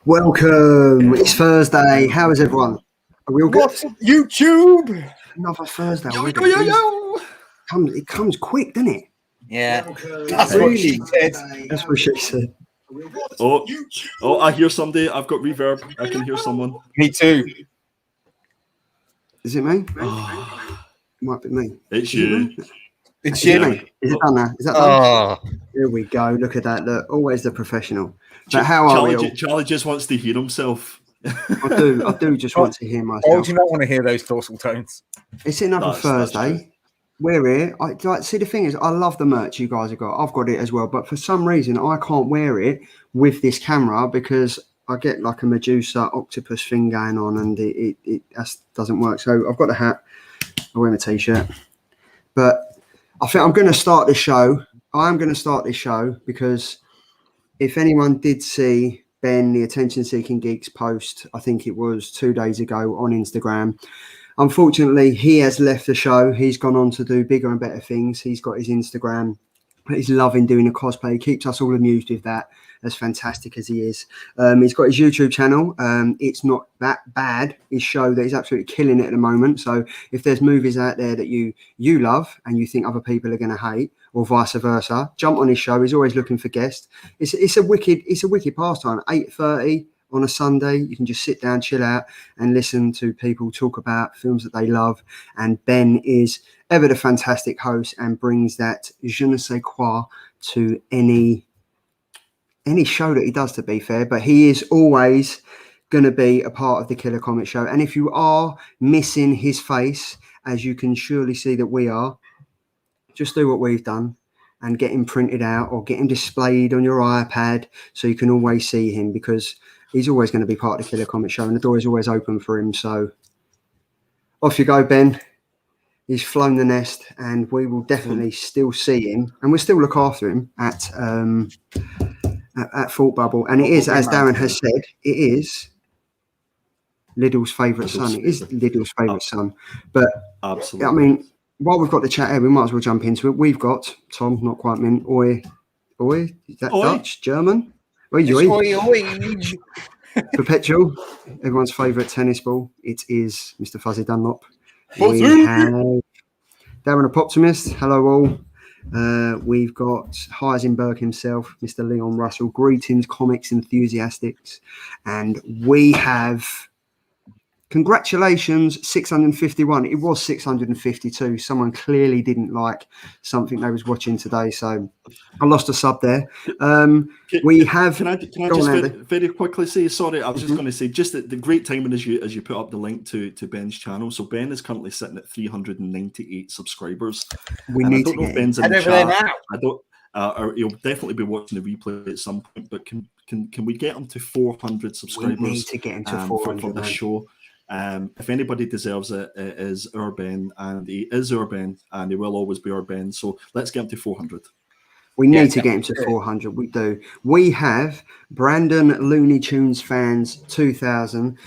Welcome. It's Thursday. How is everyone? Are we all good? What's up, YouTube? Another Thursday Yo, already. yo, yo, yo. It comes quick, doesn't it? Yeah, Welcome. that's what she said. That's what she said. Oh, I hear somebody. I've got reverb. I can hear someone. Me too. Is it me? Oh, It might be me. it's Is it you. me? It's Is it you. me? Is it done now? Is that done? Oh, Here we go. Look at that. Look, always the professional. But how are we all? Charlie just wants to hear himself. I do just want to hear why myself. would you not want to hear those dorsal tones? It's another That's Thursday. true. We're here. See, the thing is, I love the merch you guys have got. I've got it as well, but for some reason, I can't wear it with this camera because I get like a Medusa octopus thing going on, and it doesn't work. So I've got the hat. I wear my t-shirt, but I think I'm going to start this show. I am going to start this show because if anyone did see Ben, the Attention Seeking Geeks post, I think it was 2 days ago on Instagram. Unfortunately, he has left the show. He's gone on to do bigger and better things. He's got his Instagram. He's loving doing the cosplay. He keeps us all amused with that, as fantastic as he is. He's got his YouTube channel. It's not that bad. His show that he's absolutely killing it at the moment. So if there's movies out there that you love and you think other people are going to hate, or vice versa, jump on his show. He's always looking for guests. It's a wicked pastime. 8:30 on a Sunday, you can just sit down, chill out, and listen to people talk about films that they love. And Ben is ever the fantastic host and brings that je ne sais quoi to any show that he does, to be fair. But he is always going to be a part of the Killer Comic Show. And if you are missing his face, as you can surely see that we are, just do what we've done and get him printed out or get him displayed on your iPad so you can always see him, because he's always going to be part of the Killer Comic Show and the door is always open for him. So off you go, Ben. He's flown the nest, and we will definitely still see him, and we'll still look after him at Thought Bubble. And it is, as Darren has said, it is Lidl's favourite son. It is Lidl's favourite son. But Absolutely. I mean, while we've got the chat here, we might as well jump into it. We've got Tom, not quite mint. Oi, is that Oi. Dutch, German? Oi, Perpetual, everyone's favourite tennis ball. It is Mr. Fuzzy Dunlop. We have Darren Optimist. Hello all. We've got Heisenberg himself, Mr. Leon Russell. Greetings, comics enthusiasts. And we have, congratulations, 651. It was 652. Someone clearly didn't like something they was watching today, so I lost a sub there. We have. Can I just very quickly say, sorry, I was just going to say, just the great timing as you put up the link to Ben's channel. So Ben is currently sitting at 398 subscribers. We need to get Ben's in head the over there chat. now. I don't. Or he'll definitely be watching the replay at some point. But can we get him to 400 subscribers? We need to get him to 400 for the show. If anybody deserves it, it is our Ben, and he is our Ben, and he will always be our Ben. So let's get him to 400. We need to get him to 400. We do. We have Brandon Looney Tunes fans 2000.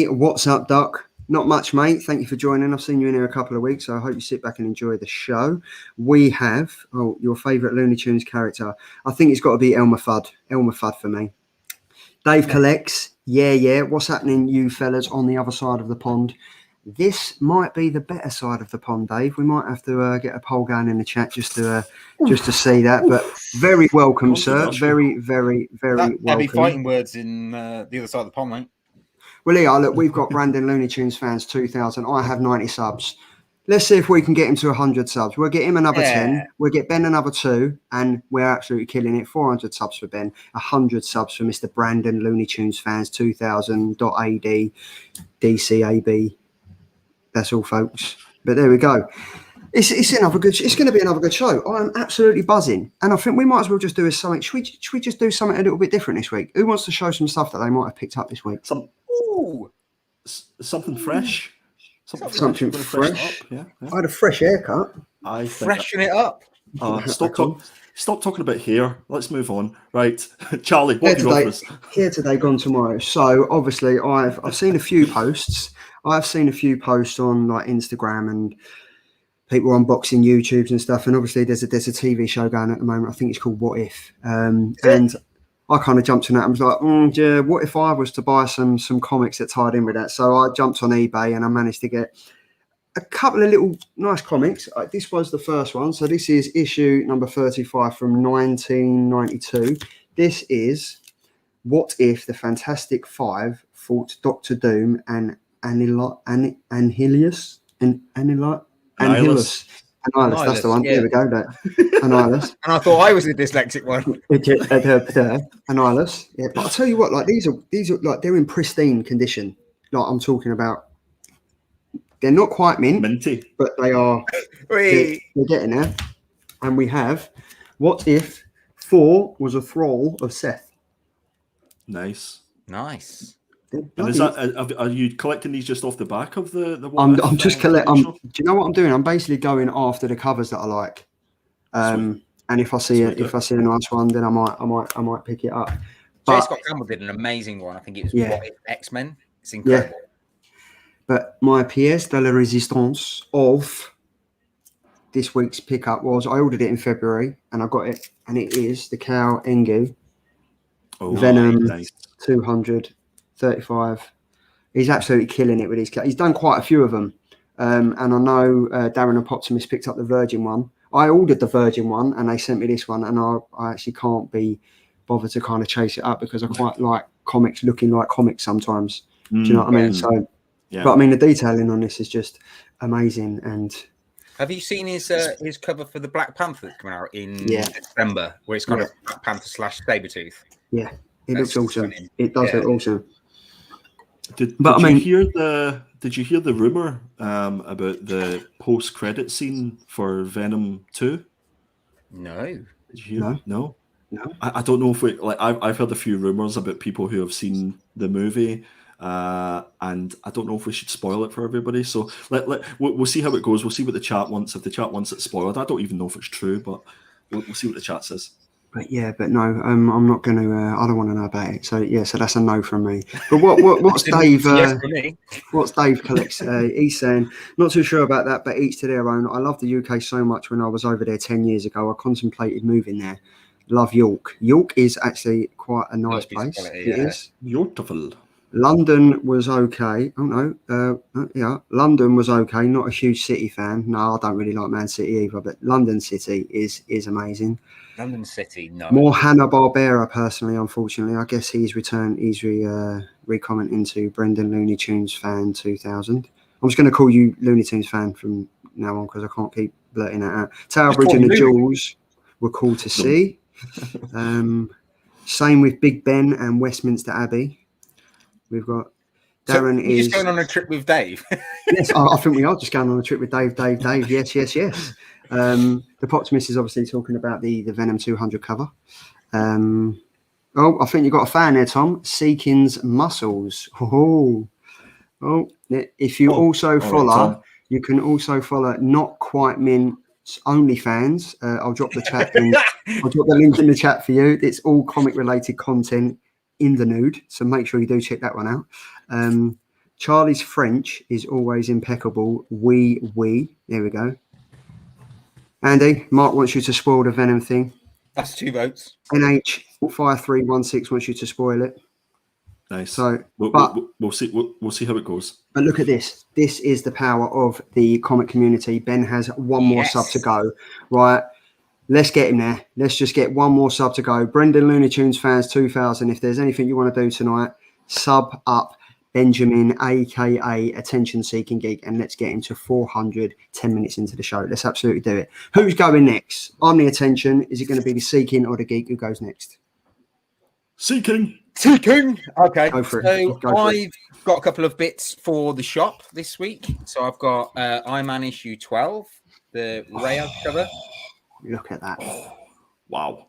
What's up, Doc? Not much, mate. Thank you for joining. I've seen you in here a couple of weeks, so I hope you sit back and enjoy the show. We have your favourite Looney Tunes character. I think it's got to be Elmer Fudd. Elmer Fudd for me. Dave collects. Yeah. What's happening, you fellas, on the other side of the pond? This might be the better side of the pond, Dave. We might have to get a poll going in the chat just to see that. But very welcome, sir. Very, very, very welcome. Heavy fighting words in the other side of the pond, mate. Well, yeah, look, we've got Brandon Looney Tunes fans 2000. I have 90 subs. Let's see if we can get him to 100 subs. We'll get him another 10. We'll get Ben another 2, and we're absolutely killing it. 400 subs for Ben, 100 subs for Mr. Brandon Looney Tunes fans 2000.ad DCAB. That's all, folks. But there we go. It's another good. It's going to be another good show. I'm absolutely buzzing, and I think we might as well just do something. Should we just do something a little bit different this week? Who wants to show some stuff that they might have picked up this week? Something fresh. Something fresh. Yeah. I had a fresh haircut. Freshen it up. Stop talking about hair. Let's move on. Right, Charlie, what have you got for us? Here today, gone tomorrow. So obviously, I've seen a few posts. I've seen a few posts on like Instagram and people unboxing YouTubes and stuff. And obviously, there's a TV show going at the moment. I think it's called What If. And I kind of jumped on that and was like, yeah, what if I was to buy some comics that tied in with that? So I jumped on eBay and I managed to get a couple of little nice comics. This was the first one. So this is issue number 35 from 1992. This is What If the Fantastic Five fought Doctor Doom and Annihilus. Annihilus, that's the one. Yeah. There we go. Annihilus. And I thought I was the dyslexic one. Annihilus. Yeah, but I'll tell you what, like these are like they're in pristine condition. Like I'm talking about, they're not quite minty, but they are. They're getting there. And we have, what if Thor was a thrall of Seth? Nice. And is that, are you collecting these just off the back of the one? I'm just collecting. Do you know what I'm doing? I'm basically going after the covers that I like. And if I see a nice one, then I might pick it up. J. Scott Campbell did an amazing one. I think it was What If X-Men. It's incredible. Yeah. But my pièce de la résistance of this week's pickup was, I ordered it in February and I got it, and it is the Cow Engu Venom 235. He's absolutely killing it with his. He's done quite a few of them, and I know Darren and Poptimus picked up the Virgin one. I ordered the Virgin one, and they sent me this one, and I actually can't be bothered to kind of chase it up because I quite like comics looking like comics sometimes. Do you know what I mean? So, but I mean the detailing on this is just amazing. And have you seen his cover for the Black Panther that's coming out in December, where it's kind of Black Panther / Sabretooth? Yeah, it looks awesome. Stunning. It does look awesome. Did you hear the rumor about the post-credit scene for Venom 2? No. Did you hear? No. I don't know if I've heard a few rumors about people who have seen the movie, and I don't know if we should spoil it for everybody. So we'll see how it goes. We'll see what the chat wants. If the chat wants it spoiled, I don't even know if it's true, but we'll see what the chat says. But no, I'm not going to. I don't want to know about it. So that's a no from me. But what's Dave? What's Dave collects? He's saying not too sure about that, but each to their own. I love the UK so much. When I was over there 10 years ago, I contemplated moving there. Love York. York is actually quite a nice place. It is beautiful. London was okay. Oh no, London was okay. Not a huge City fan. No, I don't really like Man City either. But London City is amazing. London City, no. More Hanna-Barbera, personally, unfortunately. I guess he's returned. He's re-commenting to Brendan Looney Tunes fan 2000. I'm just going to call you Looney Tunes fan from now on because I can't keep blurting that out. Tower Bridge and the Jewels were cool to see. Same with Big Ben and Westminster Abbey. We've got Darren is just going on a trip with Dave. Yes, I think we are just going on a trip with Dave. Yes. The Poptimus is obviously talking about the Venom 200 cover. I think you've got a fan there, Tom. Seekins Muscles. If you also follow, right, you can also follow Not Quite Mint's OnlyFans. I'll drop the chat in. I'll drop the link in the chat for you. It's all comic related content in the nude, so make sure you do check that one out. Charlie's French is always impeccable. There we go. Andy, Mark wants you to spoil the Venom thing. That's 2 votes. NH5316 wants you to spoil it. Nice. So, we'll see. We'll see how it goes. But look at this. This is the power of the comic community. Ben has one more sub to go. Right. Let's get him there. Let's just get one more sub to go. Brendan Looney Tunes fans 2000. If there's anything you want to do tonight, sub up Benjamin, aka Attention Seeking Geek, and let's get him to 400 10 minutes into the show. Let's absolutely do it. Who's going next? I'm the Attention. Is it going to be the Seeking or the Geek who goes next? Seeking. Okay. Go for it. I've got a couple of bits for the shop this week. So I've got Iron Man issue 12, the Rayo cover. Look at that. Wow.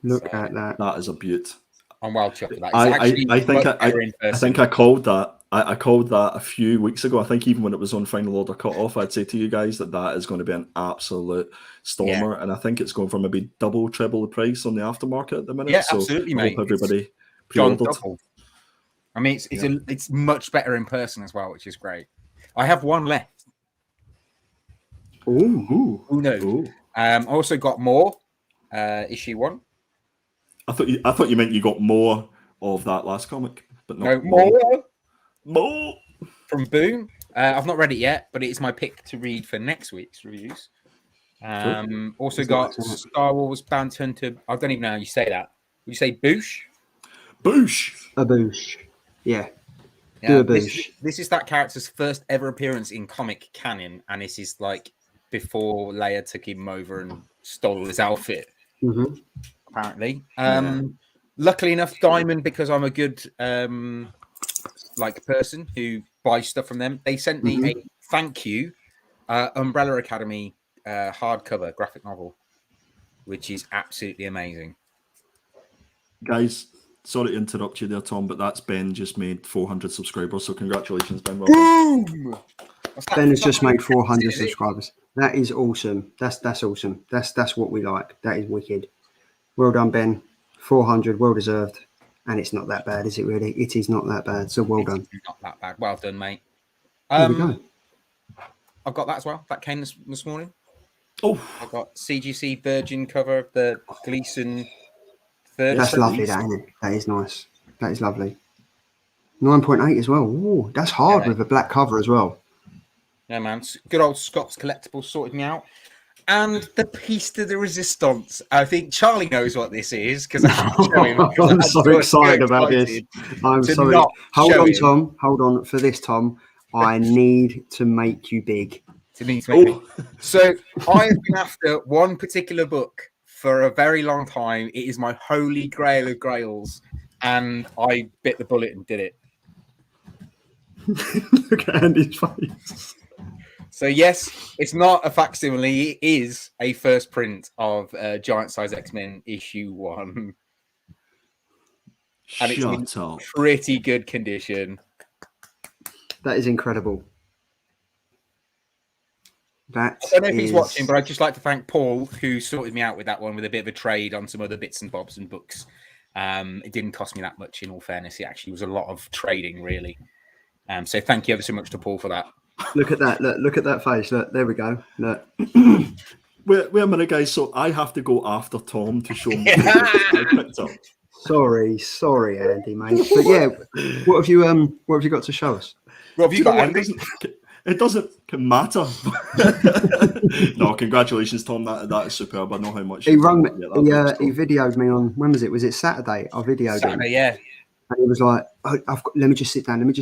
Look at that. That is a beaut. I'm well chuffed with that. I think I called that. I called that a few weeks ago. I think even when it was on Final Order Cut Off, I'd say to you guys that is going to be an absolute stormer. And I think it's going for maybe double, treble the price on the aftermarket at the minute. Yeah, absolutely, mate. I hope everybody pre-ordered. I mean, it's much better in person as well, which is great. I have one left. Ooh. Who knows? I also got more issue 1. I thought you meant you got more of that last comic, but No not more more. from Boom. I've not read it yet, but it is my pick to read for next week's reviews. Also It's got nice, isn't it? Star Wars Bounty Hunter. I don't even know how you say that. Would you say Boosh? Boosh. A boosh. Yeah. Yeah, Do a boosh. This is that character's first ever appearance in comic canon, and this is like before Leia took him over and stole his outfit. Mm-hmm. Apparently, Yeah. luckily enough, Diamond, because I'm a good like person who buys stuff from them. They sent me a thank you Umbrella Academy hardcover graphic novel, which is absolutely amazing. Guys, sorry to interrupt you there, Tom, but that's Ben just made 400 subscribers, so congratulations, Ben. Well done. Boom! Ben has just made 400 Is it? subscribers. That is awesome. That's awesome. That's what we like. That is wicked. Well done, Ben. 400, well deserved. And it's not that bad, is it really? It is not that bad. So well done. Not that bad. Well done, mate. There we go. I've got that as well. That came this morning. Oh, I've got CGC Virgin cover of the Gleason third. That's lovely, that, isn't it? That is nice. That is lovely. 9.8 as well. Ooh, that's hard Yeah. with a black cover as well. Yeah, man. Good old Scott's Collectibles sorted me out. And the piece de the resistance. I think Charlie knows what this is because I'm so excited about this. I'm sorry. Hold on, Tom. Hold on. For this, Tom, I need to make you big. So I have been after one particular book for a very long time. It is my holy grail of grails. And I bit the bullet and did it. Look at Andy's face. So yes, it's not a facsimile. It is a first print of Giant Size X-Men issue 1, and it's in pretty good condition. That is incredible. I don't know if he's watching, but I'd just like to thank Paul, who sorted me out with that one with a bit of a trade on some other bits and bobs and books. It didn't cost me that much, in all fairness. It actually was a lot of trading, really. So thank you ever so much to Paul for that. Look at that. Look at that face. Look, there we go. Look. Wait a minute, guys. So I have to go after Tom to show me. I picked up. Sorry, Andy, mate. But yeah, what have you got to show us? What have you got, Andy? It doesn't matter. No, congratulations, Tom. That is superb. I know how much he rung me. He videoed me on, when was it? Was it Saturday? I videoed Saturday, him. yeah. And he was like, let me just sit down. Let me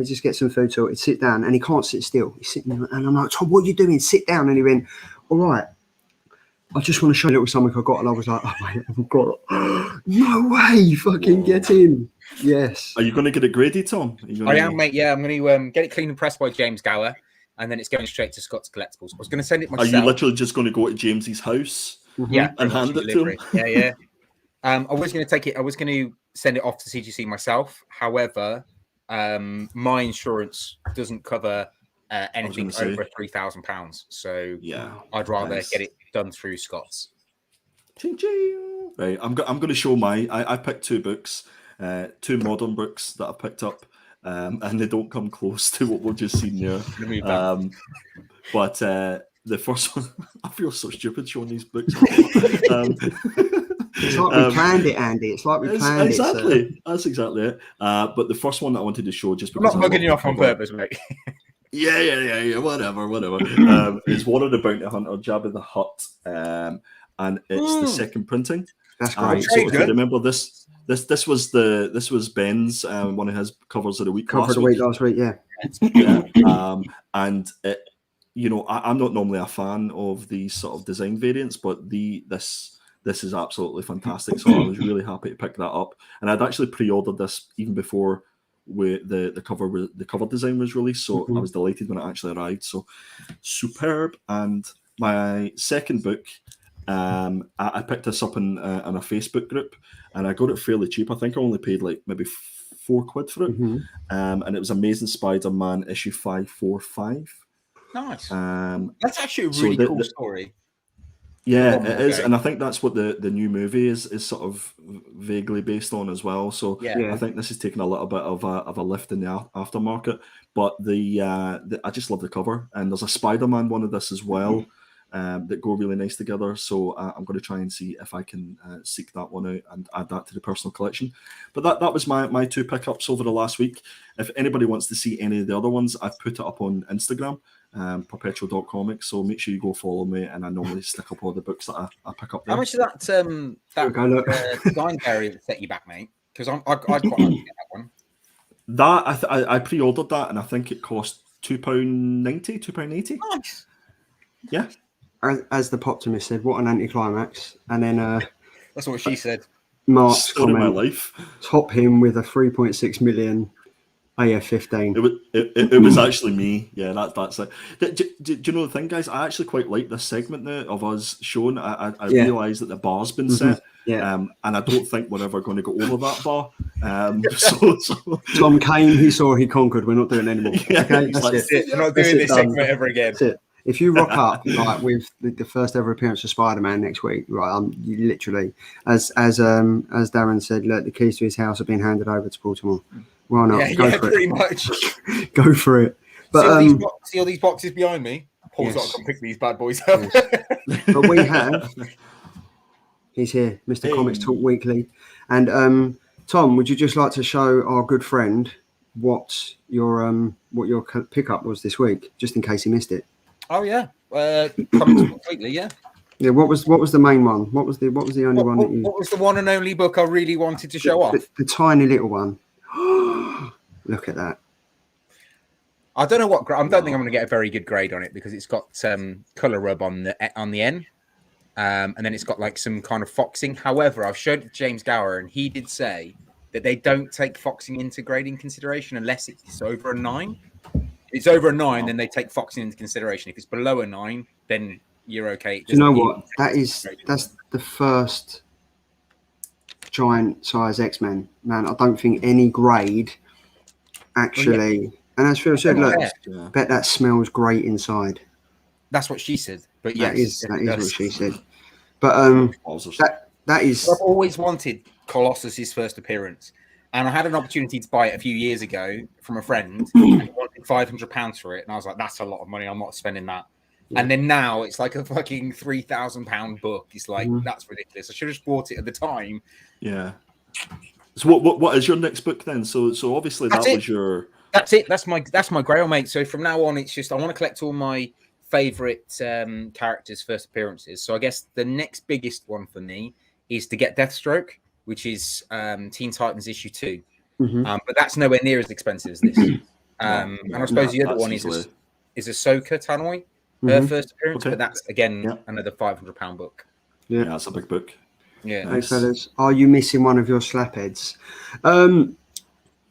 just get some food sorted. Sit down. And he can't sit still. He's sitting there. And I'm like, Tom, what are you doing? Sit down. And he went, all right. I just want to show you a little something I got. And I was like, oh, mate, I've got it. No way. Fucking get in. Yes. Are you going to get it graded, Tom? I am, mate. Yeah, I'm going to get it cleaned and pressed by James Gower. And then it's going straight to Scott's Collectibles. I was going to send it myself. Are you literally just going to go to James's house? Yeah. And hand it to him? Yeah. I was going to take it. I was going to send it off to CGC myself. However, my insurance doesn't cover anything over £3,000. So yeah, I'd rather get it done through Scott's. Right, I'm going to show I picked 2 books, 2 modern books that I picked up, and they don't come close to what we've just seen there. But the first one, I feel so stupid showing these books. It's like we planned it, Andy. It's like we planned it. Exactly. That's exactly it. But the first one that I wanted to show, just because I'm not mugging you off on purpose, mate. Yeah. Whatever. It's one of the Bounty Hunter, Jabba the Hutt, and it's the second printing. That's great. So if you remember this was Ben's one of his covers of the week. Last week, yeah. And it, I'm not normally a fan of these sort of design variants, but this is absolutely fantastic. So I was really happy to pick that up, and I'd actually pre-ordered this even before the cover design was released. So I was delighted when it actually arrived. So superb. And my second book, I picked this up in a Facebook group, and I got it fairly cheap. I think I only paid like maybe £4 for it, and it was Amazing Spider-Man issue 545. Nice. That's actually a really cool story. Yeah, it is, and I think that's what the new movie is sort of vaguely based on as well. So I think this is taking a little bit of a lift in the aftermarket. But I just love the cover, and there's a Spider-Man one of this as well. that go really nice together. So I'm going to try and see if I can seek that one out and add that to the personal collection. But that was my 2 pickups over the last week. If anybody wants to see any of the other ones, I've put it up on Instagram, perpetual.comics. So make sure you go follow me, and I normally stick up all the books that I pick up there. How much of that design variant set you back, mate? Because I'd quite like to get that one. That I pre-ordered that, and I think it cost £2.90, £2.80. Nice. Yeah. As the Poptimist said, what an anticlimax. And then that's what she said. Mark's Story comment, of my life. top him with a 3.6 million AF-15. It was actually me. Yeah, that's it. Do you know the thing, guys? I actually quite like this segment now of us showing. I realise that the bar's been set. Yeah. And I don't think we're ever going to go over that bar. So Tom came, he saw, he conquered. We're not doing it anymore. Yeah, Okay, that's it. We're not doing this segment ever again. That's it. If you rock up like with the first ever appearance of Spider-Man next week, right? You literally, as Darren said, look, the keys to his house have been handed over to Baltimore. Why not? Yeah, Go for pretty it. much. Go for it. But see all these boxes behind me? Paul's got to come pick these bad boys up. Yes. But we have. He's here, Mr. Hey. Comics Talk Weekly, and Tom, would you just like to show our good friend what your pickup was this week, just in case he missed it? Oh yeah, Comics Talk Weekly, yeah. Yeah, what was the main one? What was the only one that you? What was the one and only book I really wanted to show off? The tiny little one. Look at that. I don't know what. I don't think I'm going to get a very good grade on it because it's got color rub on the N, and then it's got like some kind of foxing. However, I've showed it to James Gower, and he did say that they don't take foxing into grading consideration unless it's over a 9. If it's over a 9, then they take foxing into consideration. If it's below a 9, then you're okay. Do you know what? That's the first giant size X-Men. Man, I don't think any grade actually. And as Phil said, look, bet that smells great inside. That's what she said. But that yes, is what she said. But that is. I've always wanted Colossus's first appearance, and I had an opportunity to buy it a few years ago from a friend. And he wanted £500 for it, and I was like, "That's a lot of money. I'm not spending that." Yeah. And then now it's like a fucking £3,000 book. It's like that's ridiculous. I should have just bought it at the time. Yeah. So what is your next book then? So obviously that was your. That's it. That's my grail, mate. So from now on, it's just I want to collect all my favorite characters' first appearances. So I guess the next biggest one for me is to get Deathstroke, which is Teen Titans issue 2. But that's nowhere near as expensive as this. And I suppose the other one is Ahsoka Tanoy, her first appearance, but that's again another £500 book. Yeah, that's a big book. Yeah. Hey fellas, are you missing one of your slapheads?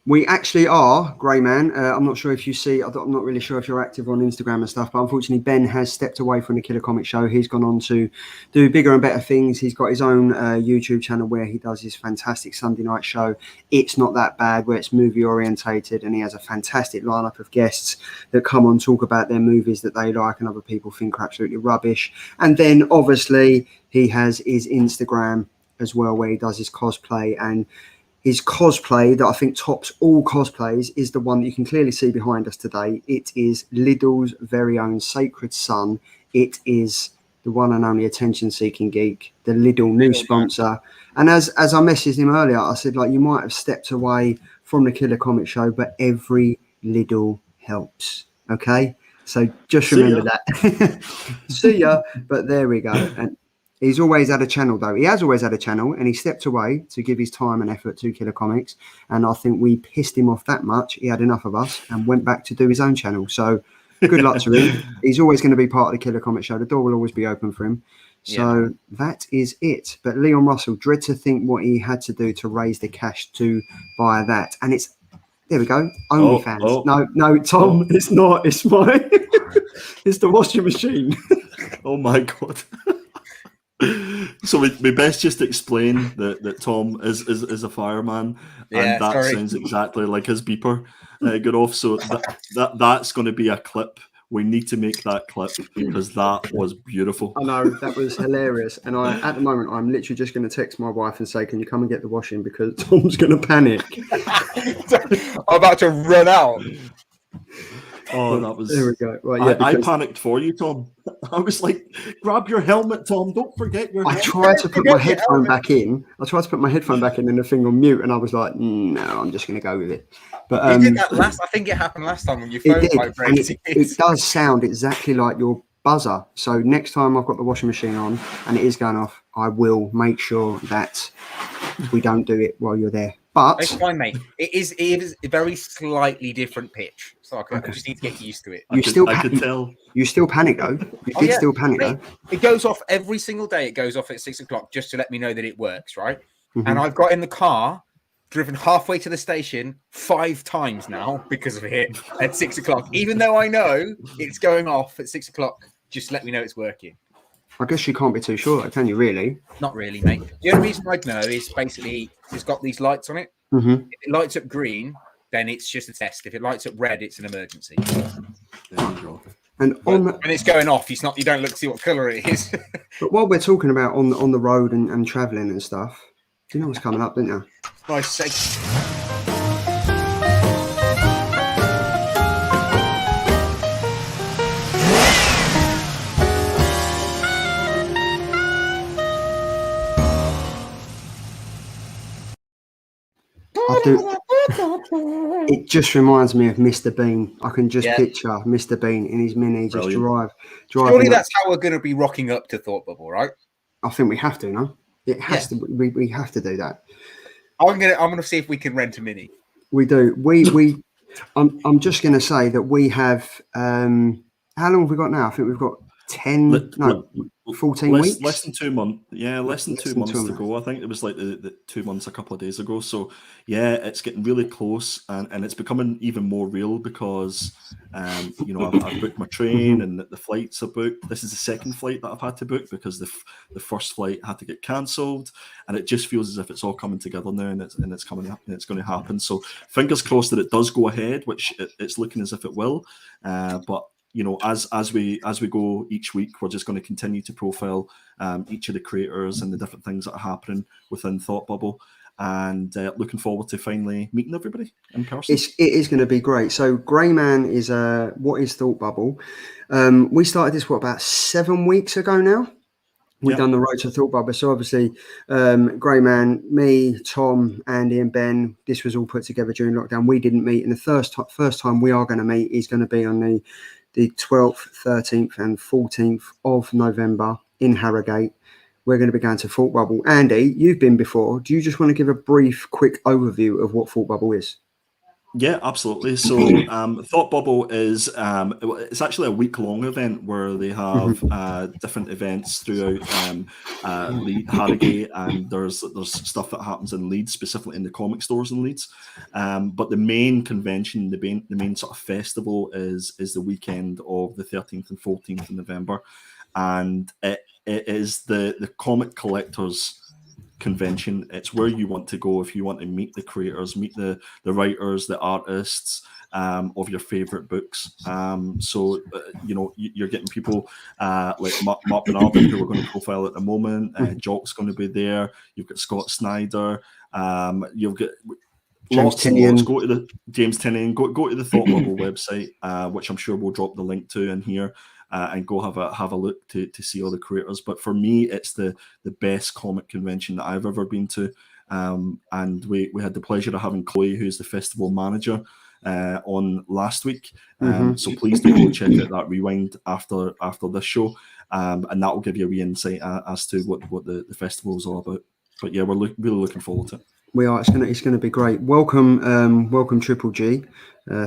We actually are, Grey Man. I'm not sure if you see, I'm not really sure if you're active on Instagram and stuff, but unfortunately Ben has stepped away from the Killer Comic Show. He's gone on to do bigger and better things. He's got his own YouTube channel where he does his fantastic Sunday night show. It's Not That Bad, where it's movie orientated, and he has a fantastic lineup of guests that come on, talk about their movies that they like and other people think are absolutely rubbish. And then obviously he has his Instagram as well, where he does his cosplay, and his cosplay that I think tops all cosplays is the one that you can clearly see behind us today. It is Lidl's very own Sacred Son. It is the one and only attention-seeking geek, the Lidl new sponsor. And as I messaged him earlier, I said, like, you might have stepped away from the Killer Comic Show, but every Lidl helps. Okay? So just remember that. See ya. But there we go. And he's always had a channel, though. He has always had a channel, and he stepped away to give his time and effort to Killer Comics. And I think we pissed him off that much. He had enough of us and went back to do his own channel. So good luck to him. He's always going to be part of the Killer Comic Show. The door will always be open for him. So that is it. But Leon Russell, dread to think what he had to do to raise the cash to buy that. And it's, there we go, OnlyFans. No, Tom, it's not. It's mine. It's the washing machine. Oh, my God. So we best just explain that Tom is a fireman, and that sounds exactly like his beeper got off. So that's going to be a clip. We need to make that clip because that was beautiful. I know, that was hilarious. And at the moment, I'm literally just going to text my wife and say, "Can you come and get the washing?" Because Tom's going to panic. I'm about to run out. Oh, that was. There we go. Right, yeah, I because panicked for you, Tom. I was like, "Grab your helmet, Tom! Don't forget your." I helmet. tried to put my Forget your headphone helmet. back in. I tried to put my headphone back in and the thing on mute, and I was like, no, I'm just going to go with it. But You did that last. I think it happened last time when your it phone did, and vibrated. it does sound exactly like your buzzer. So next time I've got the washing machine on and it is going off, I will make sure that we don't do it while you're there. But It's fine, mate. It is a very slightly different pitch, so I Okay. just need to get used to it. I could tell. You still panic though. You did still panic Mate, though. it goes off every single day. It goes off at 6 o'clock just to let me know that it works, right? Mhm. And I've got in the car, driven halfway to the station 5 times now because of it at 6 o'clock. Even though I know it's going off at 6 o'clock, just let me know it's working. I guess you can't be too sure, can you? Really? Not really, mate. The only reason I'd know is basically it's got these lights on it. Mm-hmm. If it lights up green, then it's just a test. If it lights up red, it's an emergency. There you go. And when it's going off, you don't look to see what colour it is. But while we're talking about on the road and travelling and stuff, you know what's coming up, don't you? Nice sake. I do. It just reminds me of Mr. Bean. I can just picture Mr. Bean in his Mini just driving. Surely that's how we're going to be rocking up to Thought Bubble, right? I think we have to, no? It has to. We have to do that. I'm gonna see if we can rent a Mini. We do. I'm just gonna say that we have. How long have we got now? I think we've got 14 weeks. Less than 2 months. Yeah, less than 2 months to go. I think it was like the 2 months a couple of days ago. So yeah, it's getting really close, and it's becoming even more real because I've booked my train and the flights are booked. This is the second flight that I've had to book because the first flight had to get cancelled, and it just feels as if it's all coming together now, and it's coming up, and it's going to happen. So fingers crossed that it does go ahead, which it's looking as if it will. But as we go each week, we're just going to continue to profile each of the creators and the different things that are happening within Thought Bubble, and looking forward to finally meeting everybody in person. It is going to be great. So Greyman is what is Thought Bubble? We started this about 7 weeks ago now. We've done the road to Thought Bubble. So obviously, Greyman, me, Tom, Andy, and Ben. This was all put together during lockdown. We didn't meet, and the first time we are going to meet is going to be on the 12th, 13th, and 14th of November in Harrogate. We're going to be going to Thought Bubble. Andy, you've been before. Do you just want to give a brief, quick overview of what Thought Bubble is? Yeah, absolutely. So Thought Bubble is it's actually a week-long event where they have different events throughout Harrogate, and there's stuff that happens in Leeds, specifically in the comic stores in Leeds. But the main convention, the main sort of festival is the weekend of the 13th and 14th of November, and it is the comic collectors convention. It's where you want to go if you want to meet the creators, meet the writers, the artists of your favorite books. You're getting people like Mark Bernardin, who we're going to profile at the moment. Jock's going to be there. You've got Scott Snyder. You've got lots and lots. Go to the James Tinian. Go to the Thought Bubble website, which I'm sure we'll drop the link to in here. And go have a look to see all the creators. But for me, it's the best comic convention that I've ever been to. And we had the pleasure of having Chloe, who's the festival manager, on last week. So please do go check out that rewind after this show, and that will give you a wee insight as to what the festival is all about. But yeah, we're really looking forward to it. We are. It's going to be great. Welcome, Triple G.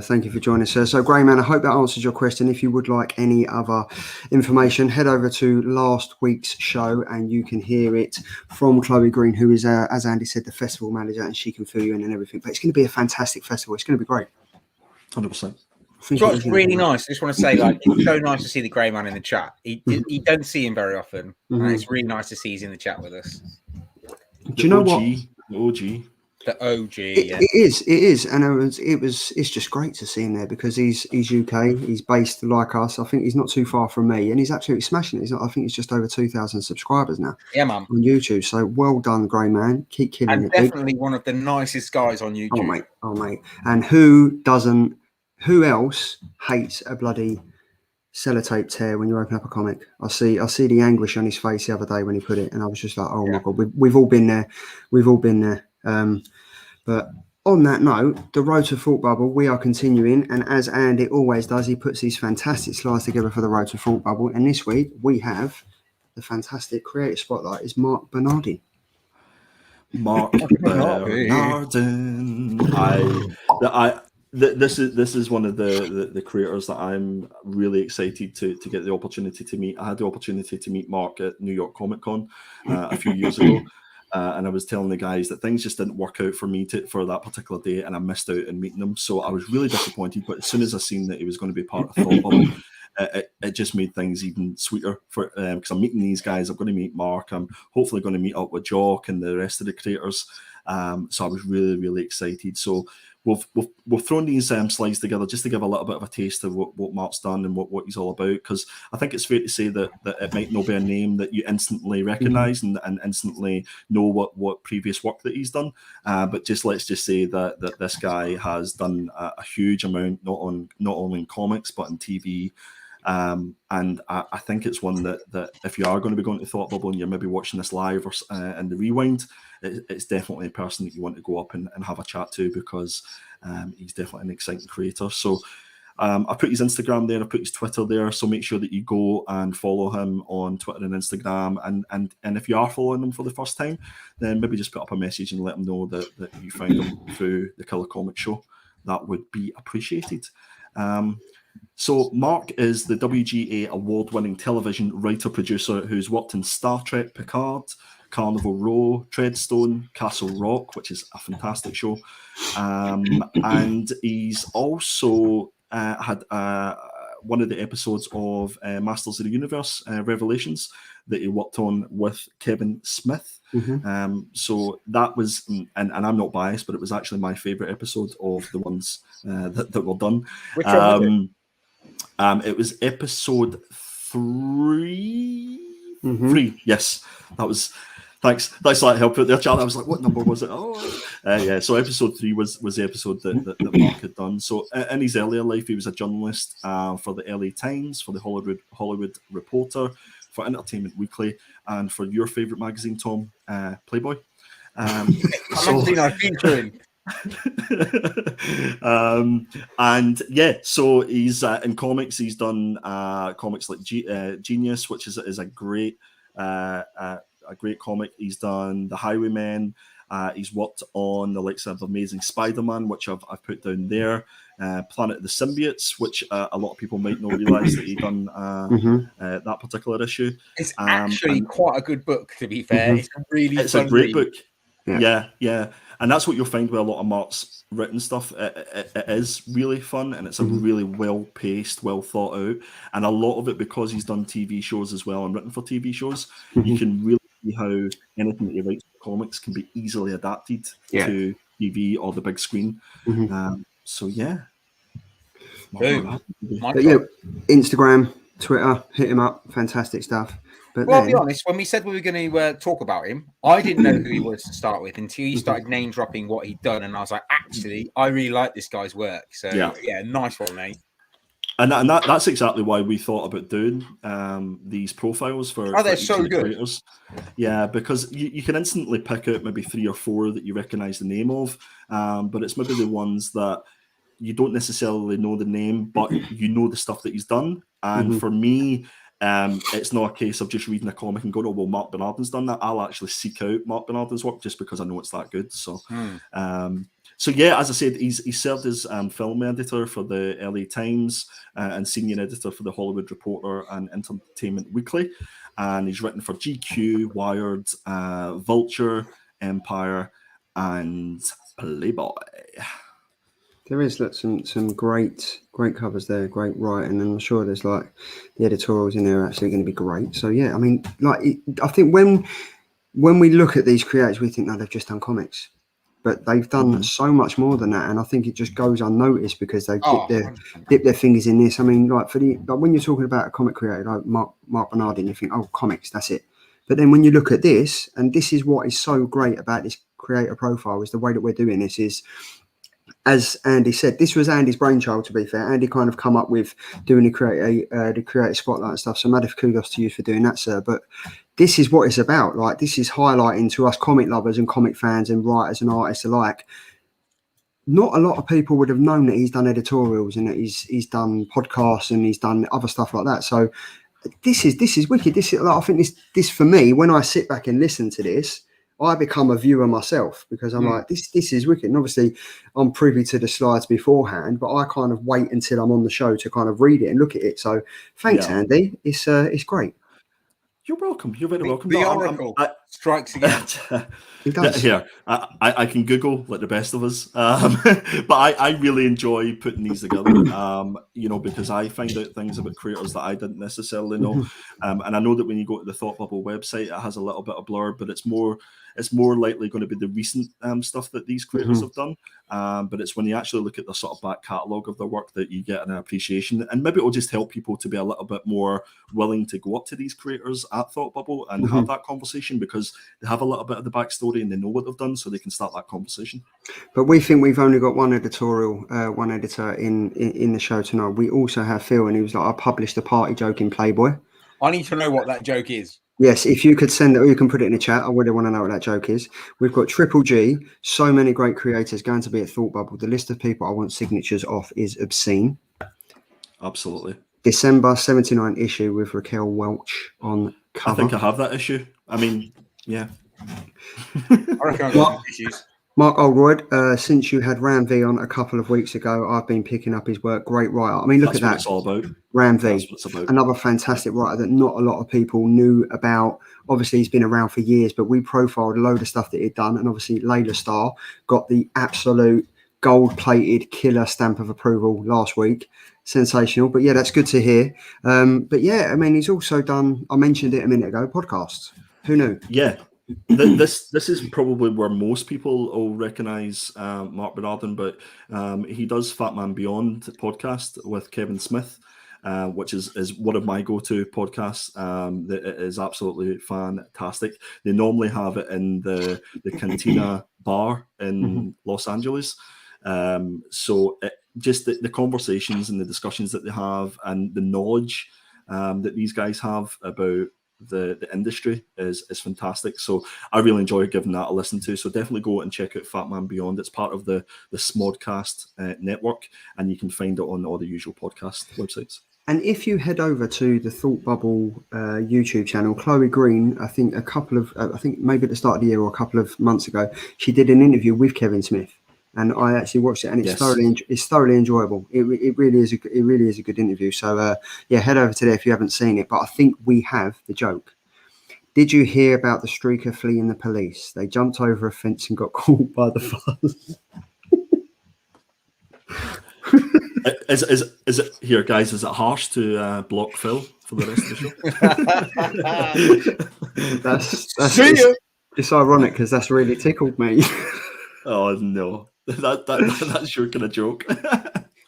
Thank you for joining us, sir. So, Greyman, I hope that answers your question. If you would like any other information, head over to last week's show and you can hear it from Chloe Green, who is, as Andy said, the festival manager, and she can fill you in and everything. But it's going to be a fantastic festival. It's going to be great. 100%. So it's really nice. I just want to say, it's so nice to see the Greyman in the chat. You don't see him very often, and it's really nice to see he's in the chat with us. Do you know what? The OG. It is, and it's just great to see him there because he's UK. He's based like us. I think he's not too far from me, and he's absolutely smashing it. I think he's just over 2,000 subscribers now. Yeah, man. On YouTube. So well done, Greyman. Keep killing and it. Definitely one of the nicest guys on YouTube. Oh mate. And who doesn't who else hates a bloody sellotape tear when you open up a comic? I see the anguish on his face the other day when he put it, and I was just like, oh my God, we've all been there. We've all been there. But on that note, the Road to Thought Bubble, we are continuing, and as Andy always does, he puts these fantastic slides together for the Road to Thought Bubble, and this week we have the fantastic creative spotlight is Mark Bernardi. Mark Bernardin. This is one of the creators that I'm really excited to get the opportunity to meet. I had the opportunity to meet Mark at New York Comic Con a few years ago. And I was telling the guys that things just didn't work out for me for that particular day, and I missed out on meeting him. So I was really disappointed. But as soon as I seen that he was going to be part of Thought Bubble, it just made things even sweeter for because I'm meeting these guys. I'm going to meet Mark. I'm hopefully going to meet up with Jock and the rest of the creators. So I was really, really excited. So we've thrown these slides together just to give a little bit of a taste of what Mark's done and what he's all about. Because I think it's fair to say that it might not be a name that you instantly recognise and instantly know what previous work that he's done. But let's just say that this guy has done a huge amount, not only in comics but in TV. And I think it's one that if you are going to be going to Thought Bubble and you're maybe watching this live or in the rewind, it's definitely a person that you want to go up and have a chat to, because he's definitely an exciting creator. So I put his Instagram there, I put his Twitter there, so make sure that you go and follow him on Twitter and Instagram. And if you are following him for the first time, then maybe just put up a message and let him know that you found him through the Killer Comic Show. That would be appreciated. So Mark is the WGA award-winning television writer-producer who's worked in Star Trek Picard, Carnival Row, Treadstone, Castle Rock, which is a fantastic show. And he's also had one of the episodes of Masters of the Universe, Revelations, that he worked on with Kevin Smith. So that was, and I'm not biased, but it was actually my favourite episode of the ones that were done. Which one was it? It was episode 3. 3, yes. That was... Thanks for that help out there, Charlie. I was like, what number was it? Yeah. So episode 3 was the episode that Mark had done. So in his earlier life, he was a journalist for the LA Times, for the Hollywood Reporter, for Entertainment Weekly, and for your favourite magazine, Tom, Playboy. And yeah, so he's in comics. He's done comics like Genius, which is a great comic. He's done The Highwaymen. He's worked on the likes of Amazing Spiderman, which I've put down there. Planet of the Symbiotes, which a lot of people might not realise that he done that particular issue. It's actually quite a good book, to be fair. It's a great book. Yeah. And that's what you'll find with a lot of Mark's written stuff. It is really fun, and it's a really well-paced, well thought out. And a lot of it, because he's done TV shows as well and written for TV shows, you can really see how anything that he writes for comics can be easily adapted to TV or the big screen. So yeah. Instagram, Twitter, hit him up. Fantastic stuff. But I'll be honest, when we said we were going to talk about him, I didn't know who he was to start with until you started name dropping what he'd done. And I was like, actually, I really like this guy's work. So yeah, nice one, mate. And that's exactly why we thought about doing these profiles for they're so good. Creators. Yeah, because you can instantly pick out maybe 3 or 4 that you recognise the name of, but it's maybe the ones that you don't necessarily know the name, but you know the stuff that he's done. And for me, it's not a case of just reading a comic and going, oh, well, Mark Bernardin's done that. I'll actually seek out Mark Bernardin's work just because I know it's that good. So, so yeah, as I said, he served as film editor for the LA Times and senior editor for the Hollywood Reporter and Entertainment Weekly. And he's written for GQ, Wired, Vulture, Empire, and Playboy. There is some great covers there, great writing, and I'm sure there's the editorials in there are actually going to be great. So yeah, I mean, I think when we look at these creators, we think, no, they've just done comics, but they've done so much more than that, and I think it just goes unnoticed because they dip their fingers in this. I mean, when you're talking about a comic creator like Mark Bernardin, you think, oh, comics, that's it. But then when you look at this, and this is what is so great about this creator profile, is the way that we're doing this is as Andy said, this was Andy's brainchild. To be fair, Andy kind of come up with doing the creator spotlight and stuff. So, massive kudos to you for doing that, sir. But this is what it's about. Like, this is highlighting to us comic lovers and comic fans and writers and artists alike. Not a lot of people would have known that he's done editorials and that he's done podcasts and he's done other stuff like that. So this is wicked. This is, like, I think this for me, when I sit back and listen to this, I become a viewer myself, because I'm like, this is wicked. And obviously I'm privy to the slides beforehand, but I kind of wait until I'm on the show to kind of read it and look at it. So thanks, Andy. It's great. You're welcome. You're very welcome. The Oracle strikes again. He does. Here, I can Google like the best of us, but I really enjoy putting these together, because I find out things about creators that I didn't necessarily know, and I know that when you go to the Thought Bubble website, it has a little bit of blurb, but it's more likely going to be the recent stuff that these creators have done, but it's when you actually look at the sort of back catalogue of their work that you get an appreciation, and maybe it will just help people to be a little bit more willing to go up to these creators at Thought Bubble and have that conversation, because they have a little bit of the backstory and they know what they've done, so they can start that conversation. But we think we've only got one editor in the show tonight. We also have Phil, and he was like, I published a party joke in Playboy. I need to know what that joke is. Yes, if you could send it, or you can put it in the chat. I really want to know what that joke is. We've got Triple G, so many great creators going to be at Thought Bubble. The list of people I want signatures off is obscene. Absolutely. December 79 issue with Raquel Welch on cover. I think I have that issue. I mean, yeah. I reckon I've got issues. Mark Oldroyd, since you had Ram V on a couple of weeks ago, I've been picking up his work. Great writer. I mean, look at that. That's what it's all about. Ram V, That's what it's about. Another fantastic writer that not a lot of people knew about. Obviously, he's been around for years, but we profiled a load of stuff that he'd done. And obviously, Layla Starr got the absolute gold-plated killer stamp of approval last week. Sensational. But yeah, that's good to hear. But yeah, I mean, he's also done, I mentioned it a minute ago, podcasts. Who knew? Yeah. This is probably where most people will recognise Mark Bernardin, but he does Fat Man Beyond podcast with Kevin Smith, which is one of my go-to podcasts. That is absolutely fantastic. They normally have it in the Cantina bar in Los Angeles. So just the conversations and the discussions that they have, and the knowledge that these guys have about the industry is fantastic. So I really enjoy giving that a listen to. So definitely go and check out Fat Man Beyond. It's part of the Smodcast network, and you can find it on all the usual podcast websites. And if you head over to the Thought Bubble YouTube channel, Chloe Green, I think maybe at the start of the year or a couple of months ago, she did an interview with Kevin Smith, and I actually watched it, and it's thoroughly enjoyable. It really is a good interview. So yeah, head over to there if you haven't seen it. But I think we have the joke. Did you hear about the streaker fleeing the police? They jumped over a fence and got caught by the fuzz. Is it here, guys? Is it harsh to block Phil for the rest of the show? It's ironic because that's really tickled me. Oh no, that's your kind of joke.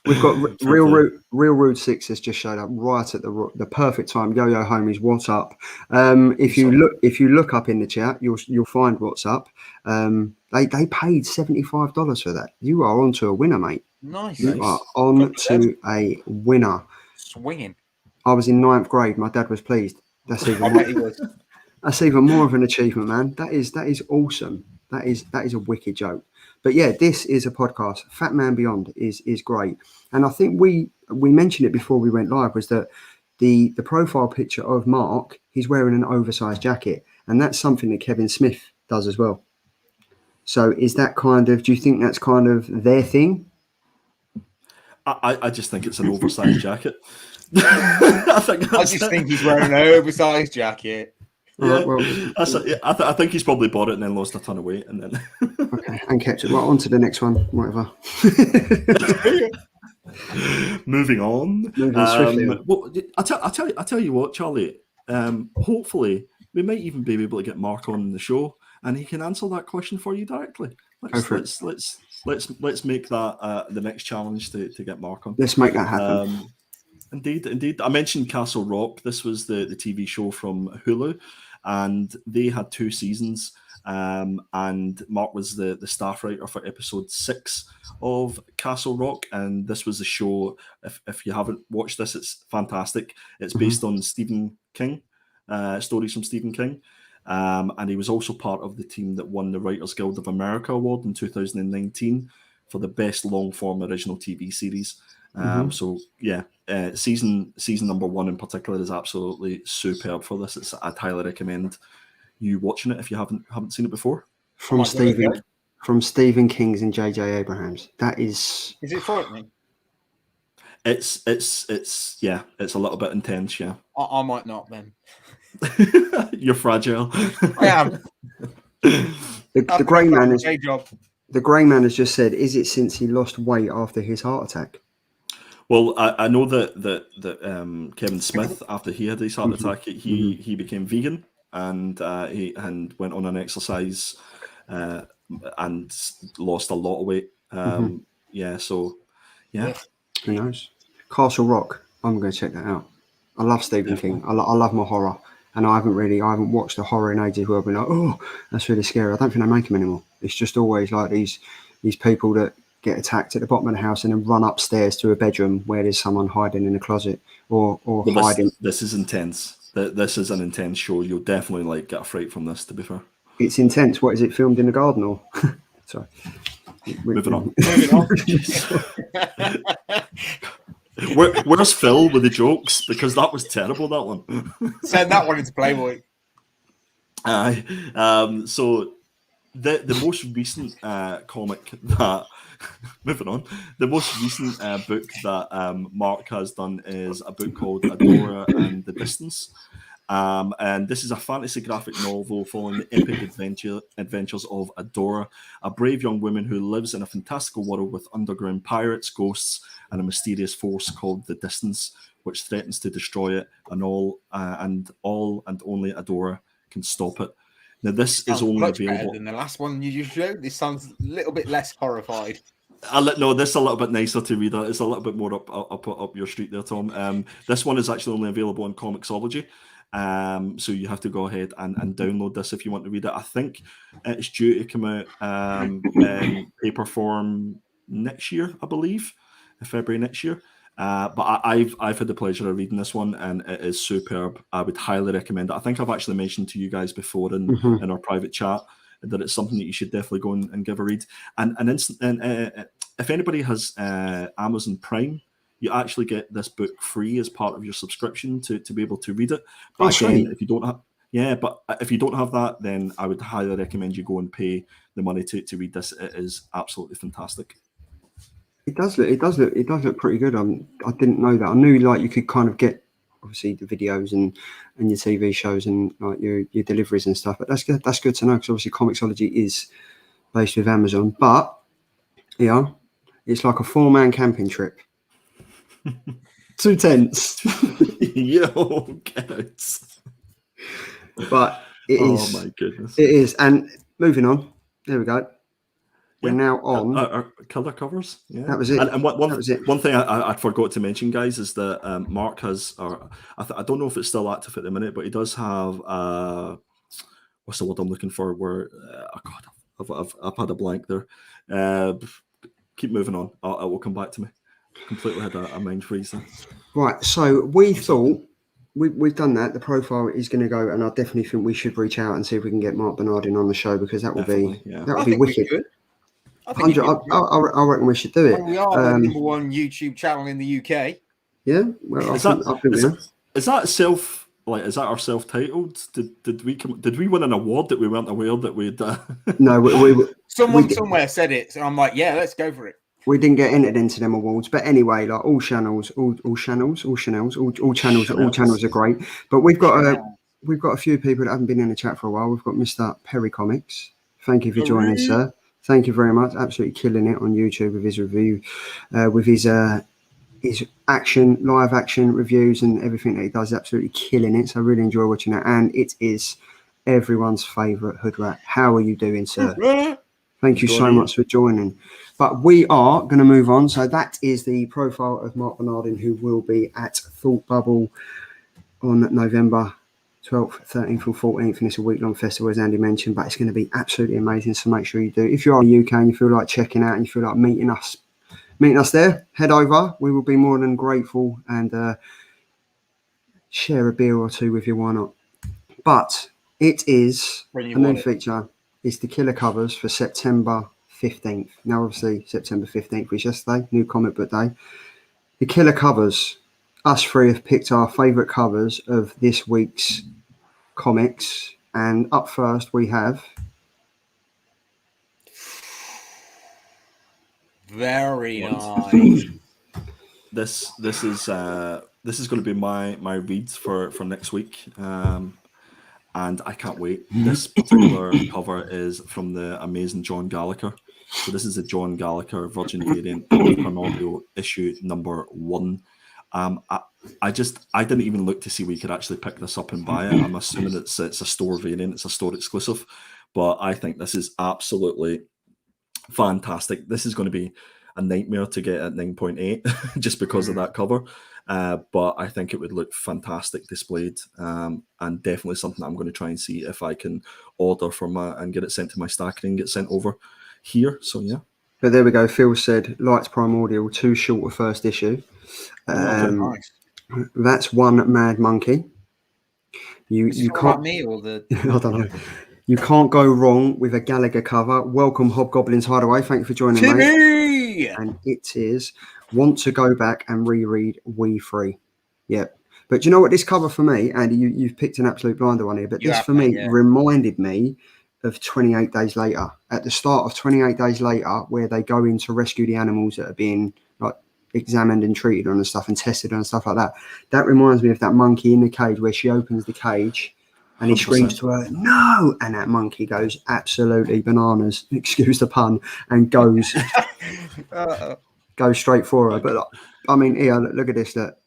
We've got Real Rude 6 has just showed up right at the perfect time. Yo yo homies, what's up? If you look up in the chat, you'll find what's up. They paid $75 for that. You are onto a winner, mate. Nice. You are on to a winner. Swinging. I was in 9th grade. My dad was pleased. That's even more of an achievement, man. That is awesome. That is a wicked joke. But yeah, this is a podcast. Fat Man Beyond is great. And I think we mentioned it before we went live, was that the profile picture of Mark, he's wearing an oversized jacket. And that's something that Kevin Smith does as well. So do you think that's kind of their thing? I just think it's an oversized jacket. I think he's wearing an oversized jacket. Yeah. Well, I think he's probably bought it and then lost a ton of weight and then okay, and kept it. Well, on to the next one, whatever. Moving on. Well, I tell you what, Charlie. Hopefully, we might even be able to get Mark on the show, and he can answer that question for you directly. Let's make that the next challenge to get Mark on. Let's make that happen. Indeed. I mentioned Castle Rock. This was the TV show from Hulu, and they had 2 seasons. and Mark was the staff writer for episode 6 of Castle Rock, and this was the show. If you haven't watched this, it's fantastic. It's based on Stephen King, stories from Stephen King, and he was also part of the team that won the Writers Guild of America Award in 2019 for the best long-form original TV series. So yeah, season number 1 in particular is absolutely superb for this. I'd highly recommend you watching it if you haven't seen it before. From Stephen King's and J.J. Abrams. That is. Is it frightening? It's yeah, it's a little bit intense. Yeah, I might not then. You're fragile. I am. The Grey Man is. Day job. The Grey Man has just said, "Is it since he lost weight after his heart attack?" Well, I know that Kevin Smith, after he had his heart attack, he became vegan. And he went on an exercise and lost a lot of weight. Yeah, so yeah. Who knows? Castle Rock. I'm going to check that out. I love Stephen King. I love my horror, and I haven't watched a horror in ages where I've been like, oh, that's really scary. I don't think they make them anymore. It's just always like these people that get attacked at the bottom of the house and then run upstairs to a bedroom where there's someone hiding in a closet or hiding. This is intense. This is an intense show. You'll definitely get a fright from this, to be fair. It's intense. What is it, filmed in the garden or? Sorry. Moving on. Where's Phil with the jokes? Because that was terrible, that one. Send that one into Playboy. So the most recent comic that... Moving on. The most recent book that Mark has done is a book called Adora and the Distance. And this is a fantasy graphic novel following the epic adventures of Adora, a brave young woman who lives in a fantastical world with underground pirates, ghosts, and a mysterious force called the Distance, which threatens to destroy it, and all and only Adora can stop it. Now, this is only much available. Better than the last one you just showed. This sounds a little bit less horrified. No, this is a little bit nicer to read. It's a little bit more up your street there, Tom. This one is actually only available on Comixology. So you have to go ahead and download this if you want to read it. I think it's due to come out in paper form next year, I believe, in February next year. But I've had the pleasure of reading this one, and it is superb. I would highly recommend it. I think I've actually mentioned to you guys before in our private chat that it's something that you should definitely go and give a read. And if anybody has Amazon Prime, you actually get this book free as part of your subscription to be able to read it. But again, if you don't have that, then I would highly recommend you go and pay the money to read this. It is absolutely fantastic. It does look pretty good. I didn't know that. I knew you could kind of get obviously the videos and your TV shows and your deliveries and stuff. But that's good. That's good to know, because obviously Comixology is based with Amazon. But yeah, it's like a 4-man camping trip. 2 tents. Yo, guys. But it is. Oh my goodness. It is. And moving on. There we go. We're now on our color covers. Yeah, that was it. And one thing I forgot to mention, guys, is that Mark has, I don't know if it's still active at the minute, but he does have what's the word I'm looking for? Where I've had a blank there. Keep moving on. It will come back to me. Completely had a mind freeze there. Right. So we thought we've done that. The profile is going to go, and I definitely think we should reach out and see if we can get Mark Bernardin on the show, because that will be wicked. I reckon we should do it. Well, we are the number one YouTube channel in the UK. Yeah, well, is that our self-titled? Did we win an award that we weren't aware that we'd? No, someone somewhere said it, so I'm like, yeah, let's go for it. We didn't get entered into them awards, but anyway, all channels are great. But we've got a few people that haven't been in the chat for a while. We've got Mr. Perry Comics. Thank you for joining, sir. Thank you very much. Absolutely killing it on YouTube with his review, with his live action reviews and everything that he does. Absolutely killing it. So I really enjoy watching that. And it is everyone's favourite hood rat. How are you doing, sir? Thank you so much for joining. But we are going to move on. So that is the profile of Mark Bernardin, who will be at Thought Bubble on November 12th, 13th, and 14th, and it's a week-long festival, as Andy mentioned, but it's going to be absolutely amazing, so make sure you do. If you are in the UK and you feel like checking out and you feel like meeting us there, head over. We will be more than grateful and share a beer or two with you, why not? But it is a new feature. It's the killer covers for September 15th. Now, obviously, September 15th was yesterday, new comic book day. The killer covers. Us three have picked our favourite covers of this week's comics, and up first we have very nice. This is going to be my reads for next week, and I can't wait. This particular cover is from the amazing John Gallagher. So this is a John Gallagher Virgin variant of Primordial issue number 1. I didn't even look to see where you could actually pick this up and buy it. I'm assuming it's a store variant, it's a store exclusive, but I think this is absolutely fantastic. This is going to be a nightmare to get at 9.8 just because of that cover, but I think it would look fantastic displayed, and definitely something I'm going to try and see if I can order from and get it sent to my stacking and get sent over here. So yeah. But there we go. Phil said Lights Primordial, too short a first issue. Nice. That's one Mad Monkey. You can't me or the I don't know. You can't go wrong with a Gallagher cover. Welcome, Hobgoblin's Hideaway. Thank you for joining me. And it is Want to Go Back and Reread We Free. Yep. But you know what? This cover for me, Andy, you've picked an absolute blinder one here, but this for me reminded me of 28 Days Later. At the start of 28 Days Later, where they go in to rescue the animals that are being like examined and treated on and stuff and tested on and stuff like that. That reminds me of that monkey in the cage where she opens the cage and he 100%. Screams to her, "No!" And that monkey goes absolutely bananas, excuse the pun, and goes straight for her. But I mean, here, look at this. That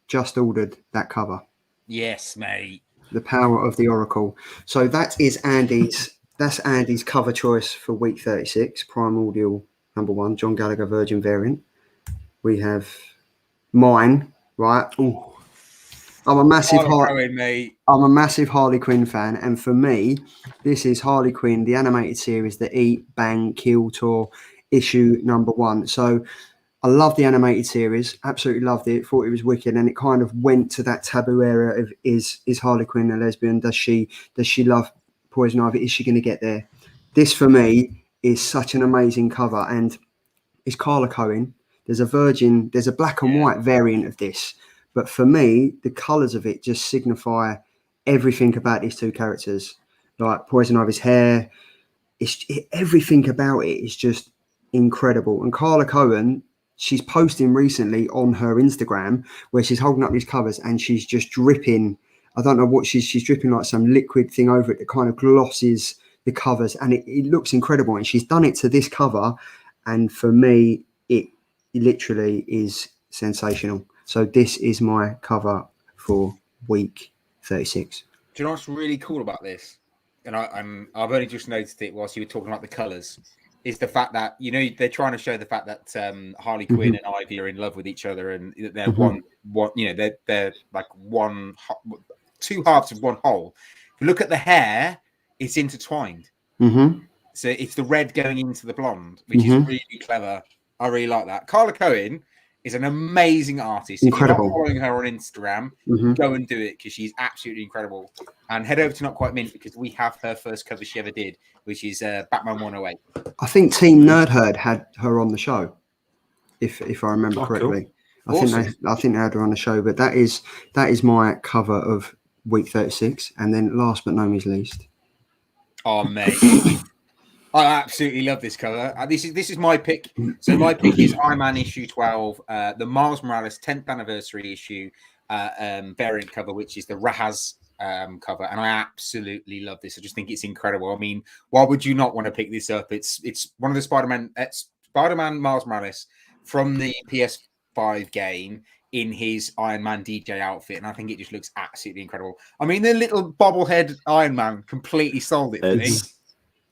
just ordered that cover. Yes, mate. The power of the Oracle. So that is Andy's. That's Andy's cover choice for week 36, Primordial number 1, John Gallagher Virgin variant. We have mine, right? Ooh. I'm a massive Harley Quinn fan, and for me, this is Harley Quinn, the animated series, the Eat, Bang, Kill Tour, issue number 1. So I love the animated series, absolutely loved it, thought it was wicked, and it kind of went to that taboo area of is Harley Quinn a lesbian? Does she love Poison Ivy? Is she going to get there? This for me is such an amazing cover, and it's Carla Cohen. There's a black and white variant of this. But for me, the colours of it just signify everything about these two characters. Like Poison Ivy's hair, everything about it is just incredible. And Carla Cohen, she's posting recently on her Instagram where she's holding up these covers and she's just dripping. I don't know what she's dripping like some liquid thing over it that kind of glosses the covers, and it looks incredible. And she's done it to this cover, and for me, it literally is sensational. So this is my cover for week 36. Do you know what's really cool about this? And I've only just noticed it whilst you were talking about the colours. Is the fact that they're trying to show the fact that Harley Quinn and Ivy are in love with each other, and they're they're like two halves of one whole. If you look at the hair, it's intertwined. So it's the red going into the blonde, which is really clever. I really like that. Carla Cohen is an amazing artist. Incredible. If you're not following her on Instagram, go and do it because she's absolutely incredible. And head over to Not Quite Mint because we have her first cover she ever did, which is Batman 108. I think Team Nerd Herd had her on the show, if I remember correctly. Cool. I think they had her on the show. But that is my cover of week 36. And then last but no least. Oh, mate. I absolutely love this cover. This is my pick. So my pick is Iron Man issue 12, the Miles Morales 10th anniversary issue variant cover, which is the Raz cover, and I absolutely love this. I just think it's incredible. I mean, why would you not want to pick this up? It's one of the Spider-Man Miles Morales from the PS5 game in his Iron Man DJ outfit, and I think it just looks absolutely incredible. I mean, the little bobblehead Iron Man completely sold it for me.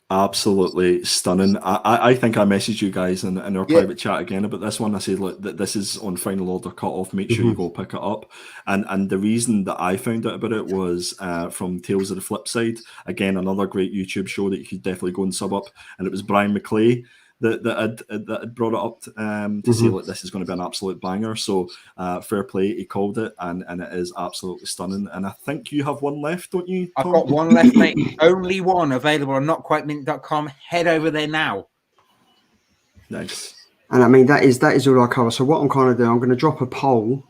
Absolutely stunning. I think I messaged you guys in our private chat again about this one. I said, look, that this is on final order cut off. Make sure you go pick it up. And the reason that I found out about it was from Tales of the Flip Side. Again, another great YouTube show that you could definitely go and sub up. And it was Brian McClay that had brought it up to say, look, this is going to be an absolute banger. So fair play, he called it, and it is absolutely stunning. And I think you have one left, don't you, Tom? I've got one left, mate. Only one available on notquitemint.com. Head over there now. Nice. And I mean, that is all I cover. So what I'm kind of doing, I'm going to drop a poll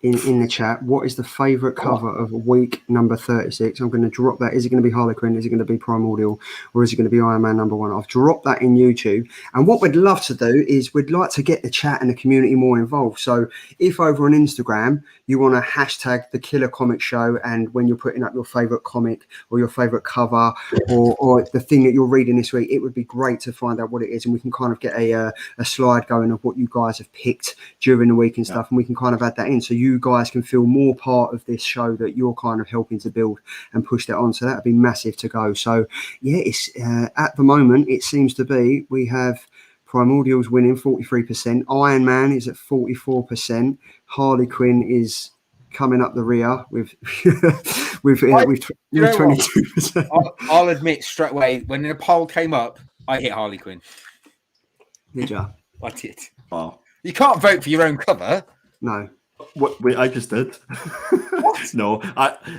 in the chat. What is the favourite cover of week number 36? I'm going to drop that. Is it going to be Harley Quinn? Is it going to be Primordial? Or is it going to be Iron Man #1? I've dropped that in YouTube. And what we'd love to do is we'd like to get the chat and the community more involved. So if over on Instagram, you want to hashtag the Killer Comic Show, and when you're putting up your favourite comic or your favourite cover or the thing that you're reading this week, it would be great to find out what it is. And we can kind of get a slide going of what you guys have picked during the week and stuff. And we can kind of add that in. So you guys can feel more part of this show that you're kind of helping to build and push that on. So that'd be massive to go. So yeah, it's at the moment it seems to be we have Primordial's winning 43%, Iron Man is at 44%, Harley Quinn is coming up the rear with 22%. I'll admit straight away, when the poll came up, I hit Harley Quinn. Did you? I did. Wow. You can't vote for your own cover. No. Wait, I just did. No,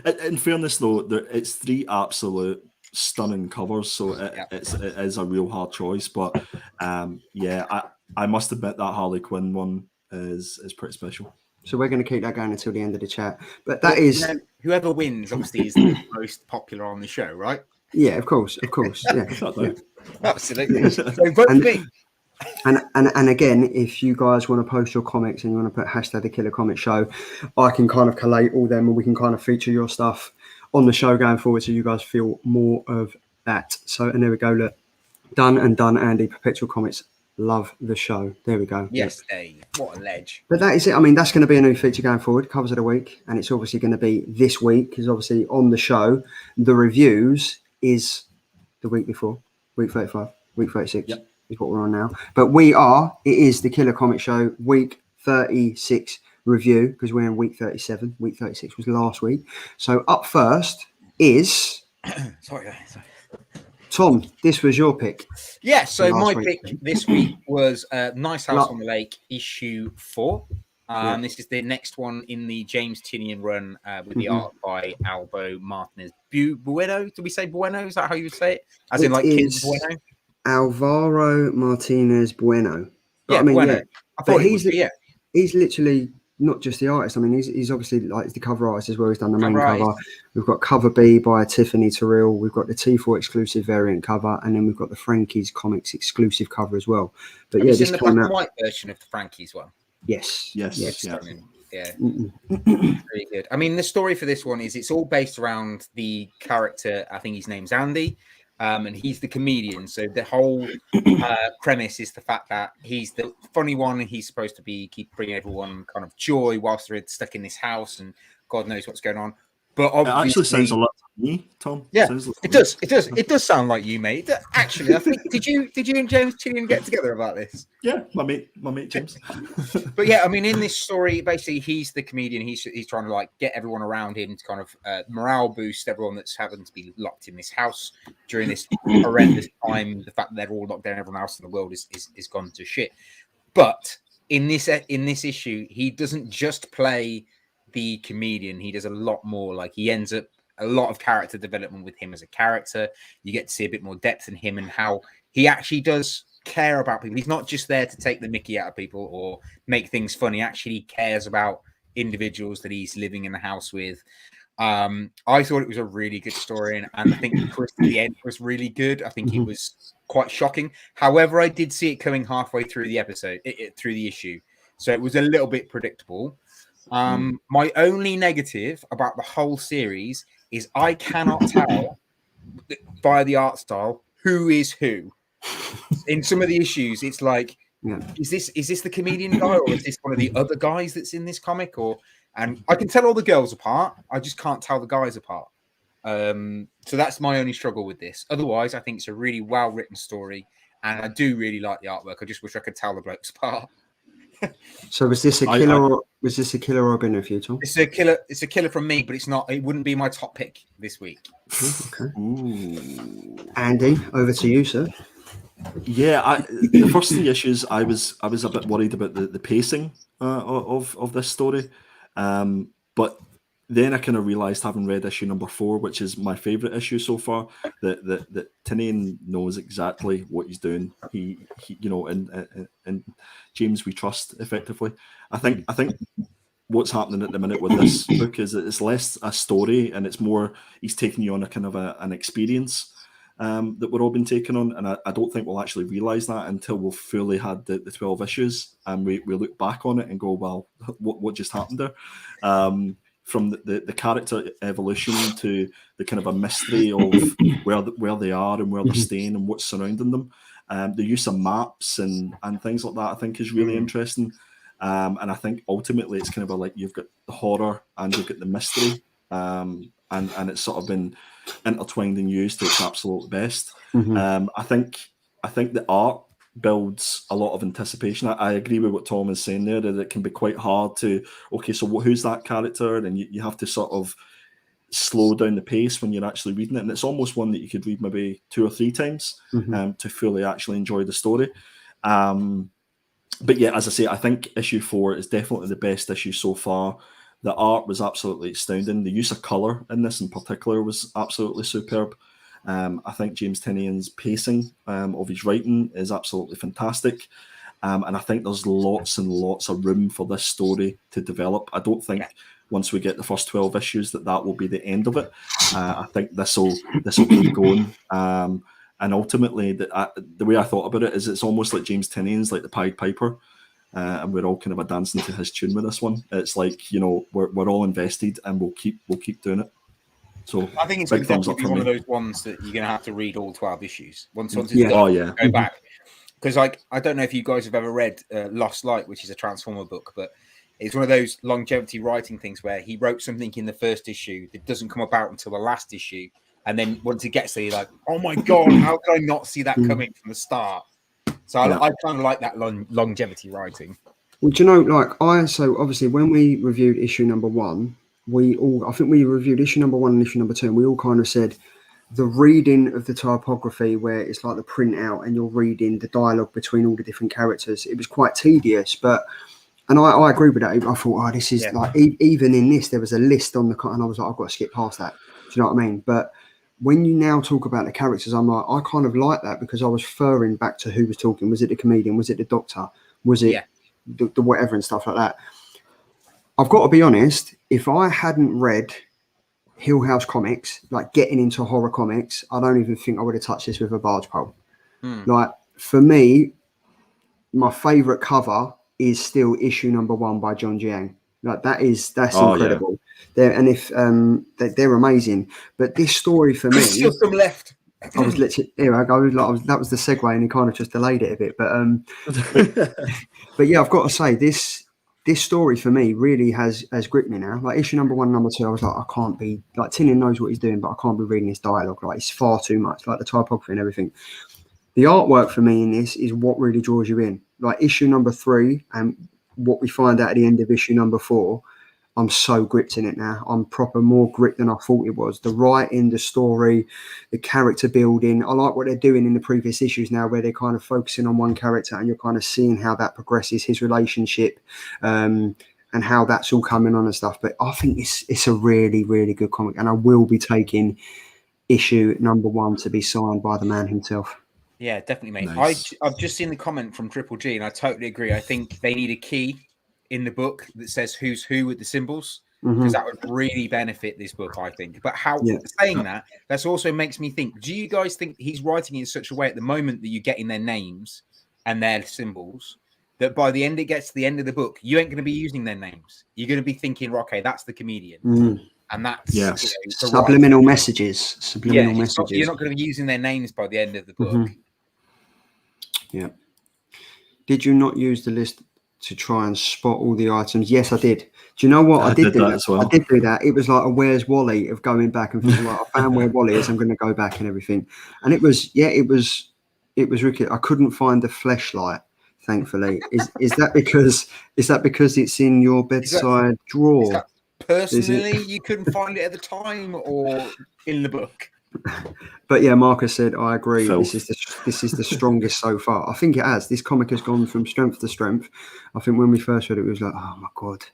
in fairness though, it's 3 absolute stunning covers, so it is a real hard choice. But yeah, I must admit that Harley Quinn one is pretty special. So we're going to keep that going until the end of the chat. But that is, you know, whoever wins obviously is the most popular on the show, right? Yeah, of course. Yeah, absolutely. So vote for me. And again, if you guys want to post your comics and you want to put hashtag the Killer Comic Show, I can kind of collate all them and we can kind of feature your stuff on the show going forward, so you guys feel more of that. So, and there we go. Look, done, Andy. Perpetual Comics, love the show. There we go. Yes, Dave. What a ledge. But that is it. I mean, that's going to be a new feature going forward. Covers of the week, and it's obviously going to be this week because obviously on the show, the reviews is the week before, week 35, week 36. Yep. Is what we're on now, but it is the Killer Comic Show week 36 review because we're in week 37. Week 36 was last week. So up first is sorry. Tom. This was your pick. Yeah, so my pick this week was Nice House on the Lake issue 4. This is the next one in the James Tynion run with the art by Albo Martinez Bueno. Did we say Bueno? Is that how you would say it? As in like Kids Bueno? Alvaro Martinez Bueno. But, I mean, Bueno. yeah. I thought he's literally not just the artist. I mean, he's obviously like the cover artist as well. He's done the main cover. We've got cover B by Tiffany Terrell. We've got the T4 exclusive variant cover, and then we've got the Frankie's Comics exclusive cover as well. But Have yeah, you this seen the came black out. and white version of the Frankie's one? Yes. Yeah. Very good. I mean, the story for this one is it's all based around the character. I think his name's Andy. And he's the comedian. So the whole premise is the fact that he's the funny one and he's supposed to keep bringing everyone kind of joy whilst they're stuck in this house and God knows what's going on. But it actually sounds a lot like me, Tom. Yeah, it does. It does sound like you, mate. Actually, I think did you and James Tynion get together about this? Yeah, my mate James. But yeah, I mean, in this story, basically, he's the comedian. He's trying to like get everyone around him to kind of morale boost everyone that's having to be locked in this house during this horrendous time. The fact that they're all locked down, everyone else in the world is gone to shit. But in this issue, he doesn't just play the comedian. He does a lot more. Like he ends up a lot of character development with him as a character. You get to see a bit more depth in him and how he actually does care about people. He's not just there to take the mickey out of people or make things funny. He actually cares about individuals that he's living in the house with. I thought it was a really good story, and I think the twist at the end was really good. I think it was quite shocking. However, I did see it coming halfway through the episode, through the issue, so it was a little bit predictable. My only negative about the whole series is I cannot tell by the art style who is who. In some of the issues, it's like, is this the comedian guy or is this one of the other guys that's in this comic? And I can tell all the girls apart. I just can't tell the guys apart. So that's my only struggle with this. Otherwise, I think it's a really well written story, and I do really like the artwork. I just wish I could tell the blokes apart. So was this a killer? Was this a killer or a binner for you, Tom? It's a killer. It's a killer from me, but it's not. It wouldn't be my top pick this week. Okay. Ooh. Andy, over to you, sir. Yeah, the first 3 issues, I was a bit worried about the pacing of this story, but then I kind of realised, having read issue number 4, which is my favourite issue so far, that Tynion knows exactly what he's doing. He you know, and James we trust effectively. I think what's happening at the minute with this book is that it's less a story and it's more he's taking you on a kind of an experience that we're all been taken on, and I don't think we'll actually realise that until we've fully had the 12 issues and we look back on it and go, well, what just happened there? From the character evolution to the kind of a mystery of where they are and where they're staying and what's surrounding them. The use of maps and things like that, I think, is really interesting. And I think ultimately it's kind of like you've got the horror and you've got the mystery, and it's sort of been intertwined and used to its absolute best. I think the art builds a lot of anticipation. I agree with what Tom is saying there, that it can be quite hard to, okay, so who's that character? And you have to sort of slow down the pace when you're actually reading it. And it's almost one that you could read maybe 2 or 3 times to fully actually enjoy the story. But yeah, as I say, I think issue 4 is definitely the best issue so far. The art was absolutely astounding. The use of colour in this in particular was absolutely superb. I think James Tynion's pacing of his writing is absolutely fantastic. And I think there's lots and lots of room for this story to develop. I don't think once we get the first 12 issues that will be the end of it. I think this will keep going. And ultimately, the way I thought about it is it's almost like James Tynion's like the Pied Piper. And we're all kind of dancing to his tune with this one. It's like, you know, we're all invested and we'll keep doing it. So I think it's big thumbs up definitely for one me. of those ones that you're going to have to read all 12 issues. Once it's Yeah. done, go back. Because I don't know if you guys have ever read Lost Light, which is a Transformer book, but it's one of those longevity writing things where he wrote something in the first issue that doesn't come about until the last issue. And then once it gets there, you're like, oh my God, how could I not see that coming from the start? So I kind of like that longevity writing. Well, do you know, so obviously when we reviewed issue number 1, I think we reviewed issue number 1 and issue number 2, and we all kind of said the reading of the typography where it's like the printout and you're reading the dialogue between all the different characters, it was quite tedious, and I agree with that. I thought, this is like, even in this, there was a list on and I was like, I've got to skip past that. Do you know what I mean? But when you now talk about the characters, I'm like, I kind of like that because I was referring back to who was talking. Was it the comedian? Was it the doctor? Was it the whatever and stuff like that? I've got to be honest, if I hadn't read Hill House comics, like getting into horror comics, I don't even think I would have touched this with a barge pole. Like, for me, my favourite cover is still issue number 1 by John Jiang. Like, that's incredible. Yeah. They're amazing. But this story for me, still some left. I was literally that was the segue, and he kind of just delayed it a bit. But yeah, I've got to say this story for me really has gripped me now. Like issue number 1, number 2, I was like, I can't be like, Tynion knows what he's doing, but I can't be reading his dialogue. Like, it's far too much. Like the typography and everything. The artwork for me in this is what really draws you in. Like issue number 3 and what we find out at the end of issue number 4, I'm so gripped in it now. I'm proper more gripped than I thought it was. The writing, the story, the character building. I like what they're doing in the previous issues now, where they're kind of focusing on one character and you're kind of seeing how that progresses, his relationship, and how that's all coming on and stuff. But I think it's a really, really good comic, and I will be taking issue number 1 to be signed by the man himself. Yeah, definitely, mate. Nice. I've just seen the comment from Triple G, and I totally agree. I think they need a key in the book that says who's who with the symbols, because that would really benefit this book, I think. But saying that also makes me think, do you guys think he's writing in such a way at the moment that you're getting their names and their symbols, that by the end it gets to the end of the book, you ain't going to be using their names. You're going to be thinking, okay, that's the comedian. And that's subliminal messages. You're not going to be using their names by the end of the book. Yeah. Did you not use the list to try and spot all the items. Yes, I did. Do you know what? I did do that as well. I did do that. It was like a Where's Wally of going back and thinking, like, I found where Wally is. I'm going to go back and everything. And it was ridiculous. I couldn't find the fleshlight. Thankfully, is that because it's in your bedside drawer? Personally, you couldn't find it at the time or in the book. But yeah, Marcus said, I agree. Filth. This is the strongest so far. I think it has. This comic has gone from strength to strength. I think when we first read it, it was like, oh my god,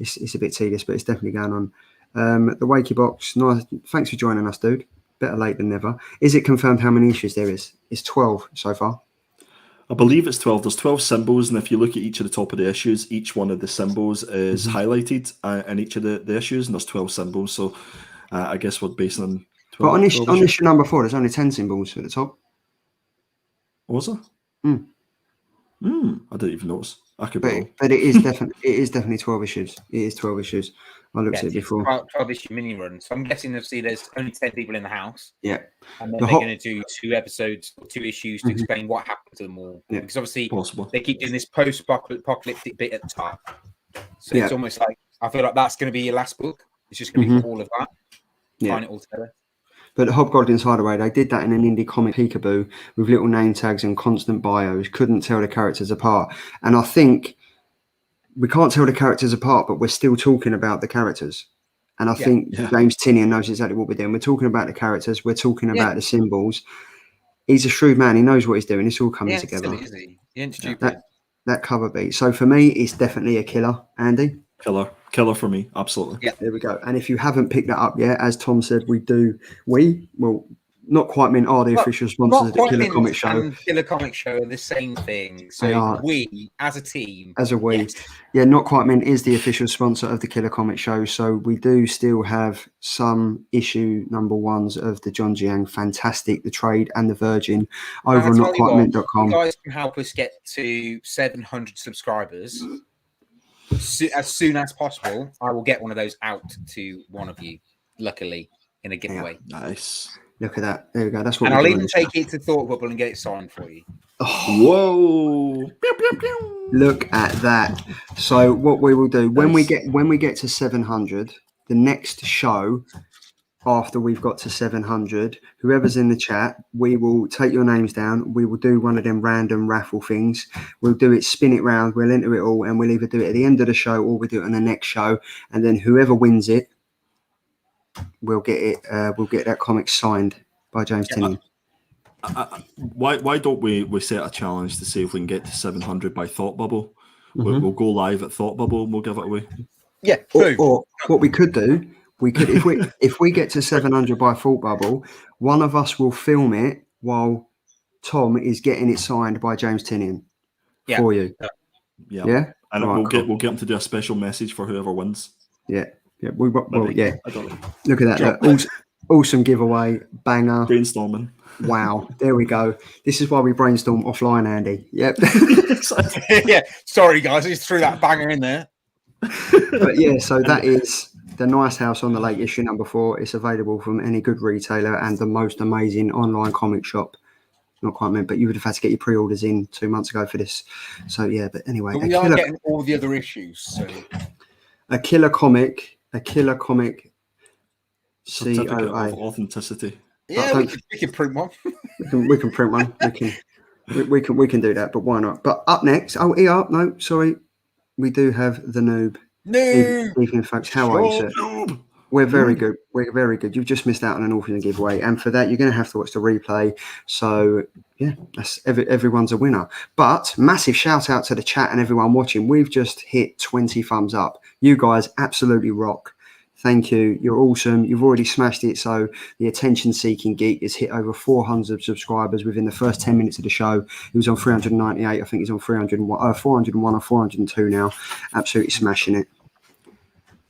it's a bit tedious, but it's definitely going on. The Wakey Box, nice. Thanks for joining us, dude. Better late than never. Is it confirmed how many issues there is? It's 12 so far. I believe it's 12. There's 12 symbols, and if you look at each of the top of the issues, each one of the symbols is highlighted in each of the issues, and there's 12 symbols. So I guess we're basing on 12. But on issue number 4, there's only 10 symbols at the top. Was there? I didn't even notice. I could be wrong. But it is definitely 12 issues. It is 12 issues. I looked at it before. 12 issue mini run. So I'm guessing obviously there's only 10 people in the house. Yeah. And then they're going to do 2 episodes or 2 issues to explain what happened to them all. Yeah. Because obviously Possible. they keep doing this post-apocalyptic bit at the top. So it's almost like, I feel like that's going to be your last book. It's just going to be all of that. Tying it all together. But the Hobgoblin's Hideaway, they did that in an indie comic peekaboo with little name tags and constant bios. Couldn't tell the characters apart. And I think we can't tell the characters apart, but we're still talking about the characters. And I think James Tynion knows exactly what we're doing. We're talking about the characters. We're talking about the symbols. He's a shrewd man. He knows what he's doing. It's all coming together. Silly, is he? He ain't stupid. That cover beat. So for me, it's definitely a killer, Andy. Killer for me, absolutely. Yeah, there we go. And if you haven't picked that up yet, as Tom said, not Quite Mint are the official sponsors of the Killer Comic Show. And Killer Comic Show are the same thing. So we, as a team, Not Quite Mint is the official sponsor of the Killer Comic Show. So we do still have some issue number 1s of the John Jiang Fantastic, the Trade, and the Virgin over on notquitemint.com. You guys can help us get to 700 subscribers. As soon as possible, I will get one of those out to one of you, luckily, in a giveaway. Nice. Look at that. There we go. That's what. And I'll even take it to Thought Bubble and get it signed for you. Oh, whoa! Look at that. So what we will do when we get to 700, the next show after we've got to 700, whoever's in the chat, we will take your names down. We will do one of them random raffle things. We'll do it, spin it round. We'll enter it all, and we'll either do it at the end of the show or we'll do it on the next show. And then whoever wins it, we'll get it. We'll get that comic signed by James Tynion. Why don't we set a challenge to see if we can get to 700 by Thought Bubble? We'll go live at Thought Bubble and we'll give it away. Yeah. Or what we could do. We could, if we get to 700 by Thought Bubble, one of us will film it while Tom is getting it signed by James Tynion for you. Yeah. And we'll get him to do a special message for whoever wins. Yeah. Yeah. Look at that. Look, awesome giveaway, banger. Brainstorming. Wow. There we go. This is why we brainstorm offline, Andy. Yep. Yeah. Sorry, guys. I just threw that banger in there. But yeah, so that is the Nice House on the Lake issue number 4. It's available from any good retailer and the most amazing online comic shop. Not Quite Mint, but you would have had to get your pre-orders in 2 months ago for this. So yeah, but anyway. But we are getting all the other issues. So. A killer comic COA. Of authenticity. Yeah, we can print one. we can print one. We can do that, but why not? But up next, we do have the noob. Evening, folks. How are you, sir? Noob. We're very good. We're very good. You've just missed out on an awful giveaway, and for that, you're going to have to watch the replay. So yeah, that's everyone's a winner. But massive shout out to the chat and everyone watching. We've just hit 20 thumbs up. You guys absolutely rock. Thank you. You're awesome. You've already smashed it. So the attention-seeking geek has hit over 400 subscribers within the first 10 minutes of the show. He was on 398. I think he's on 401 or 402 now. Absolutely smashing it.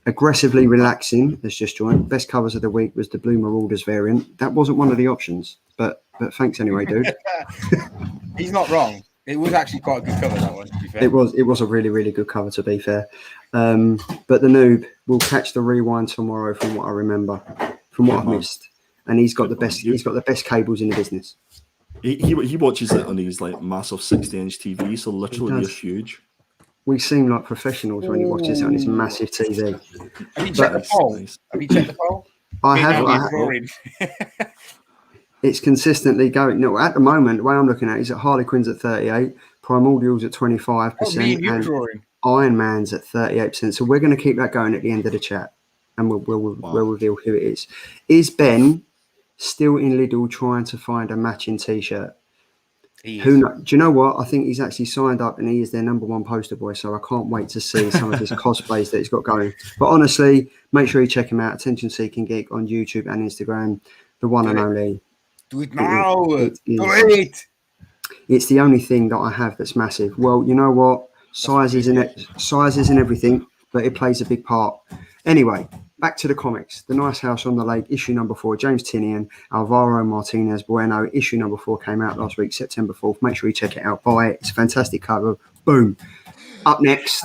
Aggressively Relaxing has just joined. Best covers of the week was the Blue Marauders variant. That wasn't one of the options, but thanks anyway, dude. He's not wrong. It was actually quite a good cover, that one, to be fair. It was a really, really good cover, to be fair. But the noob will catch the rewind tomorrow, from what I remember, from what I've missed. And he's got the best cables in the business. He watches it on his like massive 60-inch TV, so literally it's huge. We seem like professionals when you watch this on this massive TV. Have you checked the poll? Nice. Have you checked the poll? I Me and have. Andy are drawing. It's consistently going. No, at the moment, the way I'm looking at it is that Harley Quinn's at 38, Primordial's at 25%, Oh, me and you and drawing. Iron Man's at 38%. So we're going to keep that going at the end of the chat, and we'll reveal who it is. Is Ben still in Lidl trying to find a matching T-shirt? Do you know what? I think he's actually signed up, and he is their #1 poster boy. So I can't wait to see some of his cosplays that he's got going. But honestly, make sure you check him out. Attention Seeking Geek on YouTube and Instagram. The one and only. Do it now. Do it. It's the only thing that I have that's massive. Well, you know what? Size isn't everything, but it plays a big part. Anyway, back to the comics. The Nice House on the Lake, issue #4. James Tynion, Alvaro Martinez Bueno. Issue #4 came out last week, September 4th. Make sure you check it out. Buy it. It's a fantastic cover. Boom. Up next,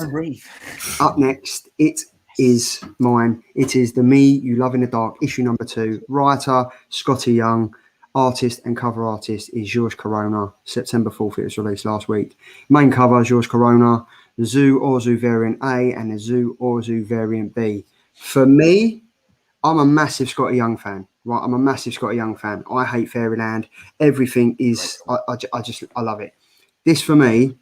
it is mine. It is The Me You Love in the Dark, issue #2. Writer, Scotty Young. Artist and cover artist is George Corona. September 4th, it was released last week. Main cover, George Corona, the Zoo Orzu variant A and the Zoo Orzu variant B. For me, I'm a massive Scotty Young fan. Right, I'm a massive Scotty Young fan. I hate Fairyland. Everything is, I love it. This for me,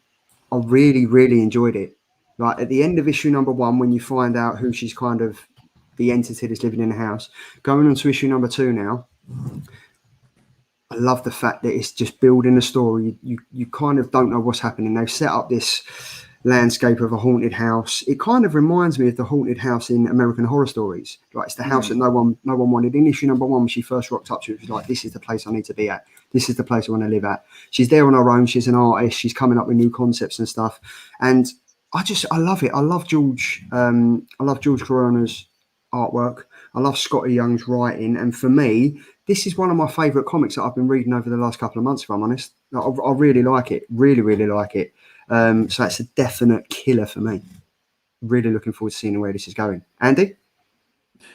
I really, really enjoyed it. Like at the end of issue #1, when you find out who she's kind of the entity that's living in the house, going on to issue #2 now. I love the fact that it's just building a story. You kind of don't know what's happening. They've set up this landscape of a haunted house. It kind of reminds me of the haunted house in American Horror Stories. Like it's the house that no one wanted. In issue #1, when she first rocked up to it, she was like, "This is the place I need to be at. This is the place I want to live at." She's there on her own. She's an artist. She's coming up with new concepts and stuff. And I love it. I love George Corona's artwork. I love Scotty Young's writing. And for me, this is one of my favourite comics that I've been reading over the last couple of months, if I'm honest. I really like it. Really, really like it. So it's a definite killer for me. Really looking forward to seeing where this is going. Andy?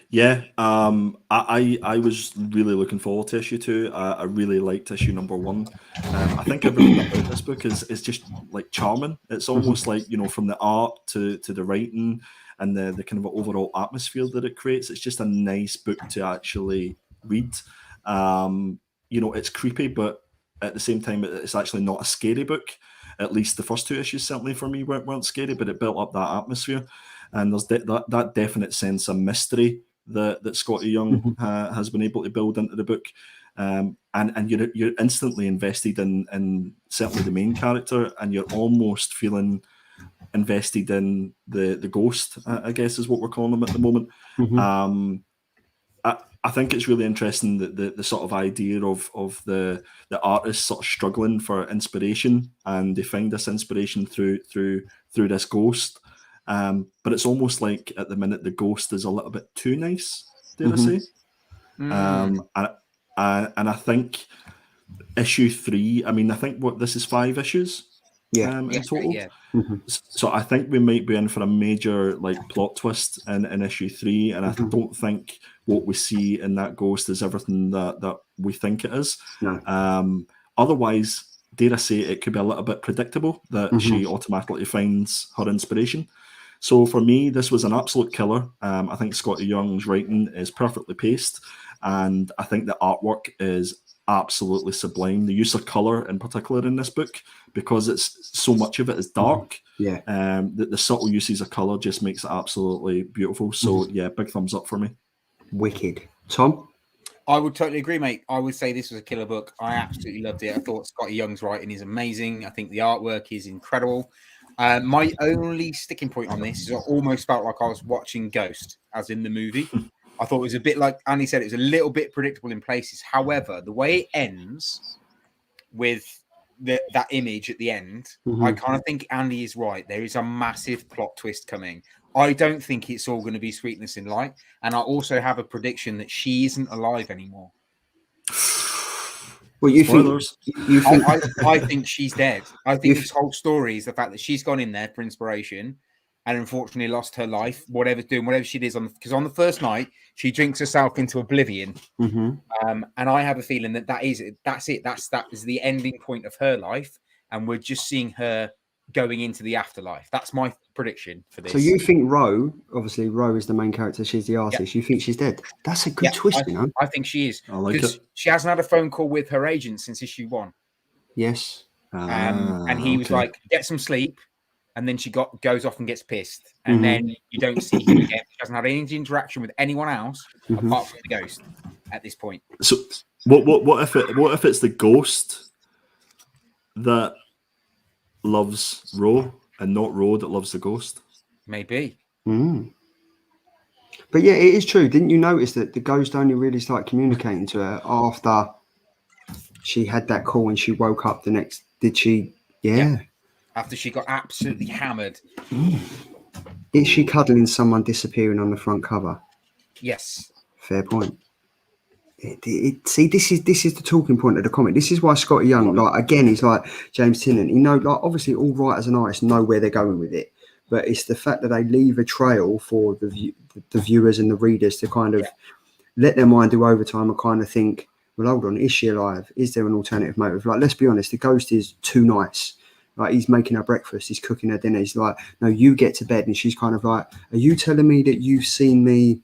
Yeah, I was really looking forward to issue 2. I really liked issue #1. I think everything about this book is just like charming. It's almost like, from the art to the writing and the kind of overall atmosphere that it creates. It's just a nice book to actually read. It's creepy, but at the same time, it's actually not a scary book. At least the first 2 issues, certainly for me, weren't scary, but it built up that atmosphere. And there's that definite sense of mystery that Scotty Young has been able to build into the book. And you're instantly invested in certainly the main character, and you're almost feeling invested in the ghost, I guess is what we're calling him at the moment. I think it's really interesting that the sort of idea of the artist sort of struggling for inspiration, and they find this inspiration through this ghost. But it's almost like at the minute the ghost is a little bit too nice, dare I say. And I think issue 3, I think this is 5 issues in total. Yeah. So I think we might be in for a major plot twist in issue 3, and I don't think what we see in that ghost is everything that we think it is. No. Otherwise, dare I say, it could be a little bit predictable that she automatically finds her inspiration. So for me, this was an absolute killer. I think Scotty Young's writing is perfectly paced, and I think the artwork is absolutely sublime. The use of color in particular in this book, because it's so much of it is dark. The subtle uses of color just makes it absolutely beautiful. So yeah, big thumbs up for me. Wicked. Tom? I would totally agree, mate. I would say this was a killer book. I absolutely loved it. I thought Scotty Young's writing is amazing. I think the artwork is incredible. My only sticking point on this is I almost felt like I was watching Ghost, as in the movie. I thought it was a bit like Andy said, it was a little bit predictable in places. However, the way it ends with that image at the end, I kind of think Andy is right. There is a massive plot twist coming. I don't think it's all going to be sweetness and light. And I also have a prediction that she isn't alive anymore. Well, you think I think she's dead. I think this whole story is the fact that she's gone in there for inspiration and unfortunately lost her life, whatever she did because on the first night she drinks herself into oblivion. And I have a feeling that is it. That is the ending point of her life, and we're just seeing her going into the afterlife. That's my prediction for this. So you think obviously Ro is the main character, she's the artist. You think she's dead? That's a good twist, you know. I think she is. I like it. She hasn't had a phone call with her agent since issue 1. Yes. And he was like, get some sleep. And then she goes off and gets pissed. And then you don't see him again. She hasn't had any interaction with anyone else apart from the ghost at this point. So what if it's the ghost that loves Ro and not Ro that loves the ghost? Maybe. But yeah, it is true. Didn't you notice that the ghost only really started communicating to her after she had that call and she woke up the next? Did she? Yeah. After she got absolutely hammered. Is she cuddling someone disappearing on the front cover? Yes. Fair point. See, this is the talking point of the comic. This is why Scotty Young, like, again, he's like James Tennant. Like, obviously all writers and artists know where they're going with it, but it's the fact that they leave a trail for the viewers and the readers to kind of let their mind do overtime and kind of think, well, hold on, is she alive? Is there an alternative motive? Like, let's be honest, the ghost is too nice. Like, he's making her breakfast, he's cooking her dinner. He's like, no, you get to bed. And she's kind of like, are you telling me that you've seen me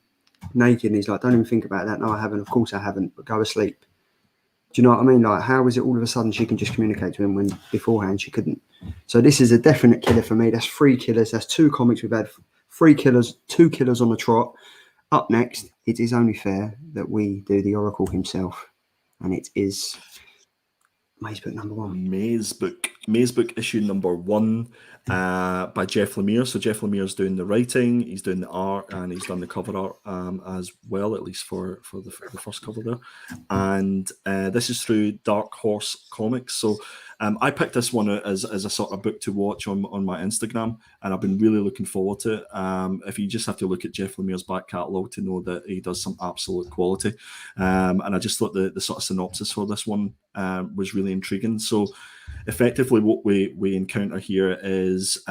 naked? And he's like, don't even think about that. No, I haven't. Of course I haven't, but go to sleep. Do you know what I mean? Like, how is it all of a sudden she can just communicate to him when beforehand she couldn't? So this is a definite killer for me. That's 3 killers. That's 2 comics. We've had 3 killers, 2 killers on the trot. Up next, it is only fair that we do the Oracle himself. And it is Maze Book number 1. Maze Book issue number 1 by Jeff Lemire. So Jeff Lemire's doing the writing, he's doing the art, and he's done the cover art as well, at least for the first cover there. And this is through Dark Horse Comics. So I picked this one as a sort of book to watch on my Instagram, and I've been really looking forward to it. If you just have to look at Jeff Lemire's back catalogue to know that he does some absolute quality. And I just thought the sort of synopsis for this one was really intriguing. So effectively what we encounter here is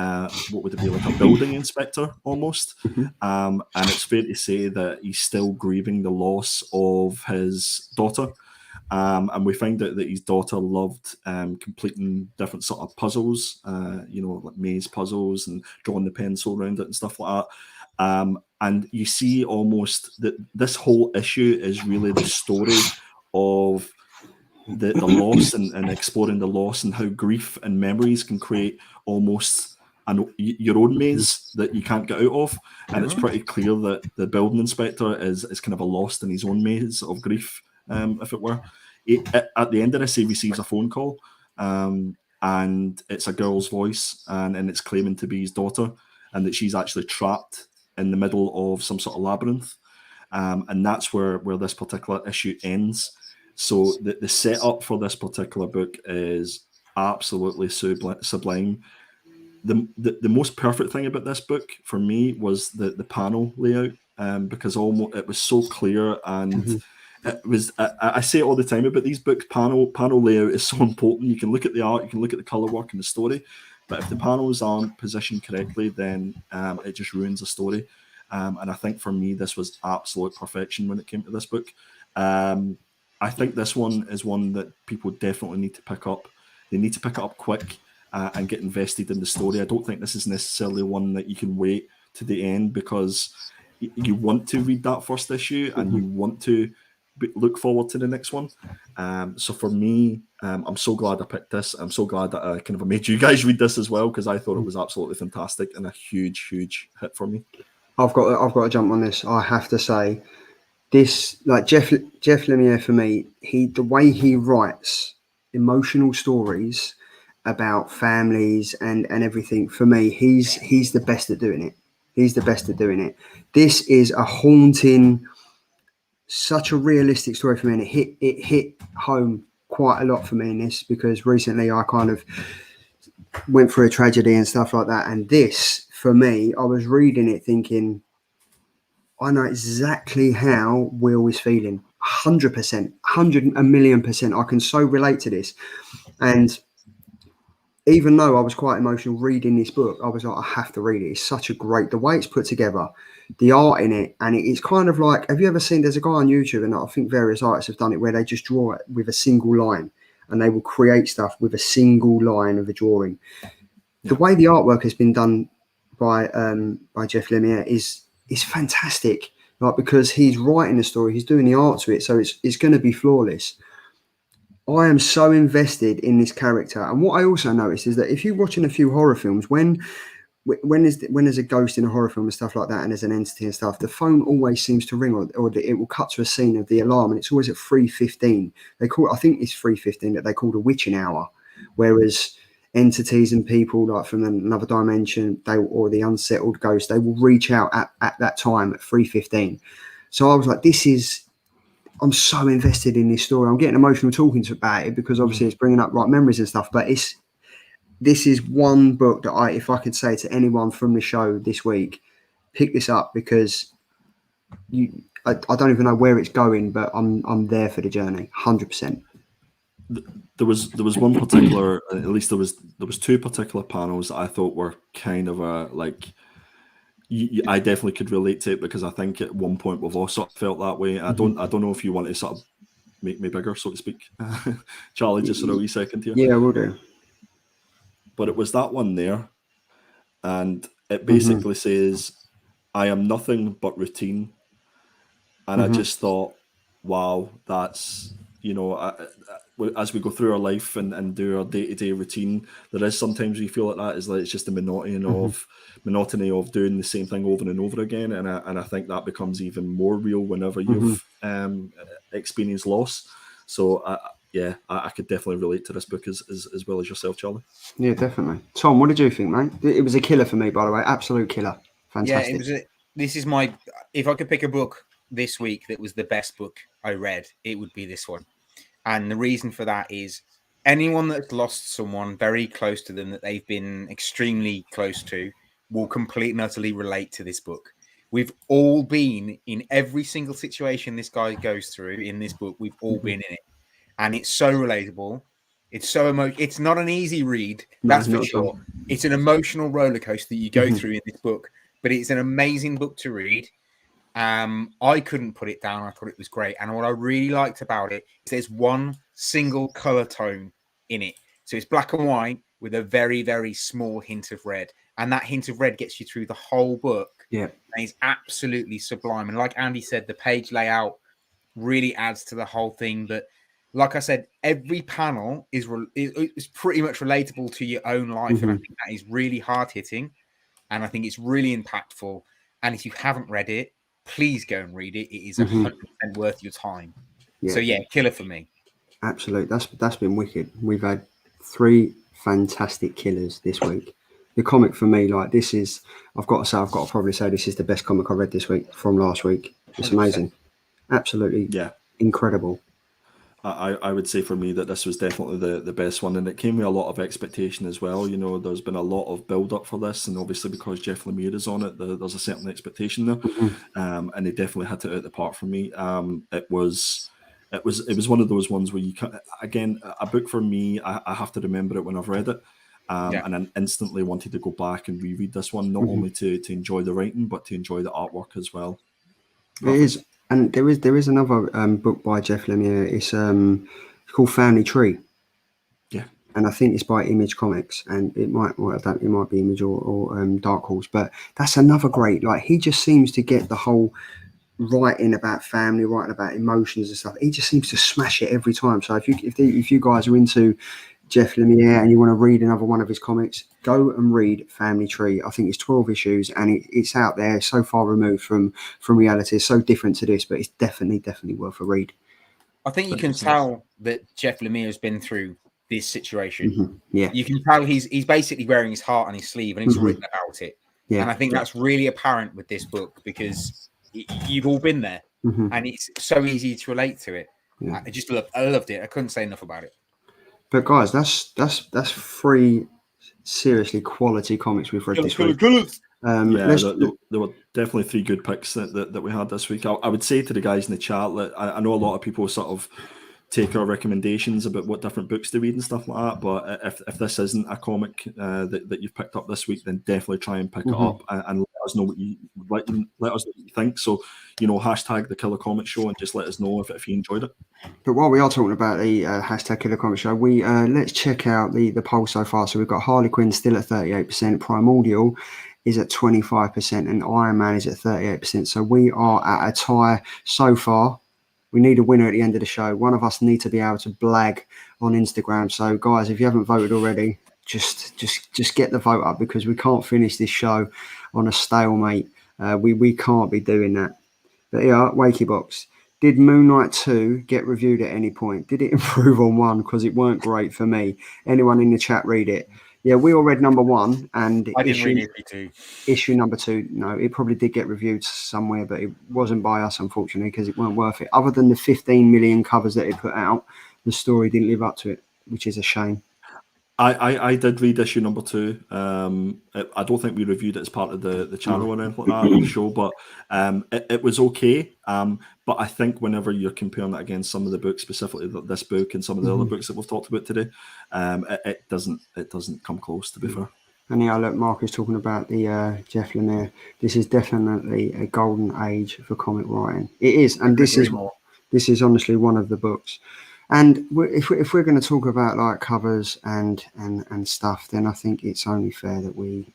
what would it be, like a building inspector almost. And it's fair to say that he's still grieving the loss of his daughter. And we find out that his daughter loved completing different sort of puzzles, like maze puzzles and drawing the pencil around it and stuff like that. And you see almost that this whole issue is really the story of the loss and exploring the loss and how grief and memories can create almost your own maze that you can't get out of. And it's pretty clear that the building inspector is kind of lost in his own maze of grief, if it were. At the end of this, he receives a phone call, and it's a girl's voice, and it's claiming to be his daughter, and that she's actually trapped in the middle of some sort of labyrinth. And that's where this particular issue ends. So the setup for this particular book is absolutely sublime. The most perfect thing about this book for me was the panel layout, because it was so clear, and it was. I say it all the time about these books. Panel layout is so important. You can look at the art, you can look at the color work and the story, but if the panels aren't positioned correctly, then it just ruins the story. And I think for me, this was absolute perfection when it came to this book. I think this one is one that people definitely need to pick up. They need to pick it up quick and get invested in the story. I don't think this is necessarily one that you can wait to the end, because you want to read that first issue and you want to look forward to the next one. So for me, I'm so glad I picked this. I'm so glad that I kind of made you guys read this as well, because I thought it was absolutely fantastic and a huge hit for me. I've got to jump on this. I have to say, this, like Jeff Lemire, for me, the way he writes emotional stories about families and everything, for me, he's the best at doing it. He's the best at doing it. This is a haunting, such a realistic story for me, and it hit home quite a lot for me in this, because recently I kind of went through a tragedy and stuff like that, and this, for me, I was reading it thinking, I know exactly how Will is feeling. 100%, 100,000,000%. I can so relate to this. And even though I was quite emotional reading this book, I was like, I have to read it. It's such a the way it's put together, the art in it. And it's kind of like, have you ever seen, there's a guy on YouTube, and I think various artists have done it, where they just draw it with a single line, and they will create stuff with a single line of a drawing. the way the artwork has been done by Jeff Lemire is fantastic. Like, because he's writing the story, he's doing the art to it, so it's going to be flawless. I am so invested in this character, and what I also noticed is that if you're watching a few horror films, when there's a ghost in a horror film and stuff like that, and there's an entity and stuff, the phone always seems to ring, or it will cut to a scene of the alarm, and it's always at 3:15. I think it's 3:15 that they call the witching hour, whereas entities and people like from another dimension, or the unsettled ghost, they will reach out at that time at 3:15. So I was like, I'm so invested in this story. I'm getting emotional talking about it because obviously it's bringing up memories and stuff. But this is one book that if I could say to anyone from the show this week, pick this up, because I don't even know where it's going, but I'm there for the journey, 100%. There was one particular, at least there was two particular panels that I thought were kind of I definitely could relate to it, because I think at one point we've all sort of felt that way. I don't know if you want to sort of make me bigger, so to speak, Charlie, just for a wee second here. Yeah, I will do. But it was that one there, and it basically says, "I am nothing but routine," and I just thought, wow, that's, as we go through our life and do our day-to-day routine, there is sometimes we feel like that is like it's just the monotony of doing the same thing over and over again, and I think that becomes even more real whenever you've experienced loss. So I could definitely relate to this book as well as yourself, Charlie. Yeah, definitely. Tom, what did you think, mate? It was a killer for me, by the way. Absolute killer. Fantastic. Yeah, this is my. If I could pick a book this week that was the best book I read, it would be this one. And the reason for that is anyone that's lost someone very close to them that they've been extremely close to will completely and utterly relate to this book. We've all been in every single situation this guy goes through in this book. We've all been in it. And it's so relatable. It's so it's not an easy read, that's for sure. It's an emotional roller coaster that you go through in this book, but it's an amazing book to read. I couldn't put it down. I thought it was great. And what I really liked about it is there's one single color tone in it. So it's black and white with a very, very small hint of red. And that hint of red gets you through the whole book. Yeah. And it's absolutely sublime. And like Andy said, the page layout really adds to the whole thing. But like I said, every panel is pretty much relatable to your own life. And I think that is really hard hitting. And I think it's really impactful. And if you haven't read it, please go and read it. It is 100% worth your time. Yeah. So yeah, killer for me. Absolutely. That's been wicked. We've had 3 fantastic killers this week. The comic for me, like, this is, I've got to probably say this is the best comic I read this week from last week. It's 100%. Amazing. Absolutely. Yeah. Incredible. I would say for me that this was definitely the best one, and it came with a lot of expectation as well. There's been a lot of build up for this, and obviously because Jeff Lemire is on it, there's a certain expectation there, and they definitely had to out the park for me. It was one of those ones where you can, again, a book for me, I have to remember it when I've read it, and I instantly wanted to go back and reread this one, not only to enjoy the writing but to enjoy the artwork as well. It is. And there is another book by Jeff Lemire. It's called Family Tree. Yeah. And I think it's by Image Comics, and it might be Image or Dark Horse, but that's another great. Like, he just seems to get the whole writing about family, writing about emotions and stuff. He just seems to smash it every time. So if you guys are into Jeff Lemire and you want to read another one of his comics, go and read Family Tree. I think it's 12 issues, and it's out there, so far removed from reality. It's so different to this, but it's definitely worth a read. I think you can tell that Jeff Lemire has been through this situation. Yeah, you can tell he's basically wearing his heart on his sleeve, and he's written about it. Yeah, and I think that's really apparent with this book, because you've all been there, and it's so easy to relate to it. Yeah. I loved it. I couldn't say enough about it. But guys, that's 3 seriously quality comics we've read this week. There were definitely 3 good picks that we had this week. I would say to the guys in the chat that I know a lot of people sort of take our recommendations about what different books to read and stuff like that. But if this isn't a comic that you've picked up this week, then definitely try and pick it up and let us know what you let us know what you think. So, hashtag the Killer Comic Show and just let us know if you enjoyed it. But while we are talking about the hashtag Killer Comic Show, we let's check out the poll so far. So we've got Harley Quinn still at 38%, Primordial is at 25%, and Iron Man is at 38%. So we are at a tie so far. We need a winner at the end of the show. One of us need to be able to blag on Instagram. So guys, if you haven't voted already, just get the vote up, because we can't finish this show on a stalemate. We can't be doing that. But yeah, Wakey Box. Did Moon Knight 2 get reviewed at any point? Did it improve on 1? Because it weren't great for me. Anyone in the chat read it? Yeah, we all read number 1, and I didn't read issue number 2. No, it probably did get reviewed somewhere, but it wasn't by us, unfortunately, because it weren't worth it. Other than the 15 million covers that it put out, the story didn't live up to it, which is a shame. I did read issue number 2. I don't think we reviewed it as part of the channel or anything like that, or the show, but it was okay. But I think whenever you're comparing that against some of the books, specifically this book and some of the other books that we've talked about today, it doesn't come close, to be fair. And yeah, look, Mark is talking about the Jeff Lemire. This is definitely a golden age for comic writing. It is, and this is honestly one of the books. And if we're going to talk about like covers and stuff, then I think it's only fair that we.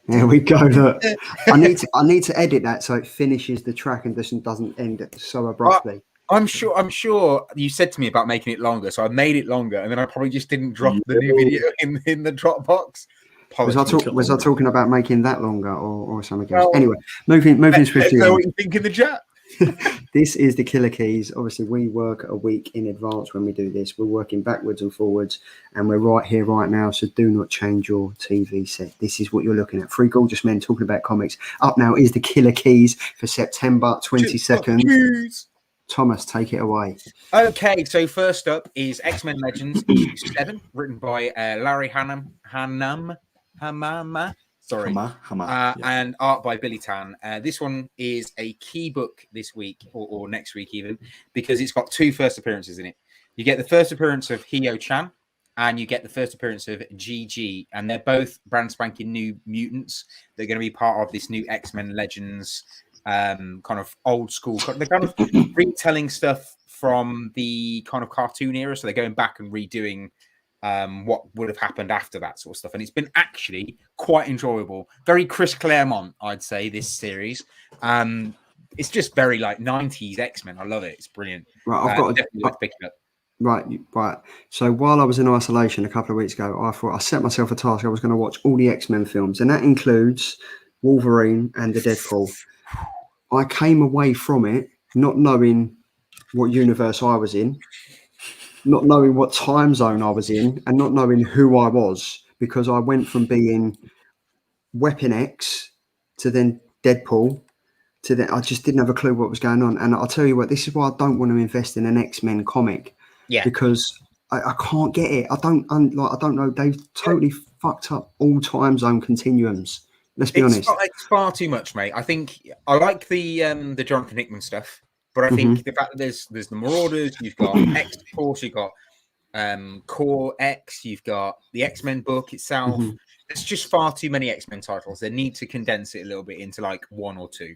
There we go. Look, I need to edit that so it finishes the track and doesn't end it so abruptly. I'm sure you said to me about making it longer, so I made it longer, and then I probably just didn't drop the new video in the Dropbox. Was I talking about making that longer or something else? Anyway, moving swiftly. Know what you think in the chat. This is the Killer Keys. Obviously, we work a week in advance when we do this. We're working backwards and forwards, and we're right here, right now. So do not change your TV set. This is what you're looking at. 3 gorgeous men talking about comics. Up now is the Killer Keys for September 22nd. Thomas, take it away. Okay, so first up is X-Men Legends issue 7, written by Larry Hama. Sorry. And art by Billy Tan. This one is a key book this week or next week even, because it's got 2 first appearances in it. You get the first appearance of Hyo-chan and you get the first appearance of GG, and they're both brand spanking new mutants. They're going to be part of this new X-Men Legends kind of old school. They're kind of retelling stuff from the kind of cartoon era, so they're going back and redoing what would have happened after that sort of stuff, and it's been actually quite enjoyable. Very Chris Claremont, I'd say, this series. It's just very like 90s X-Men. I love it. It's brilliant. Right, I've got definitely worth picking up. Right. So while I was in isolation a couple of weeks ago, I thought I set myself a task. I was going to watch all the X-Men films, and that includes Wolverine and the Deadpool. I came away from it not knowing what universe I was in, not knowing what time zone I was in, and not knowing who I was, because I went from being Weapon X to then Deadpool to then I just didn't have a clue what was going on. And I'll tell you what, this is why I don't want to invest in an X-Men comic. Yeah, because I can't get it. I don't know. They've totally fucked up all time zone continuums. Let's be honest. It's far too much, mate. I think I like the Jonathan Hickman stuff, but I think the fact that there's the Marauders, you've got X Force, you've got Core X, you've got the X-Men book itself. There's just far too many X-Men titles. They need to condense it a little bit into like 1 or 2.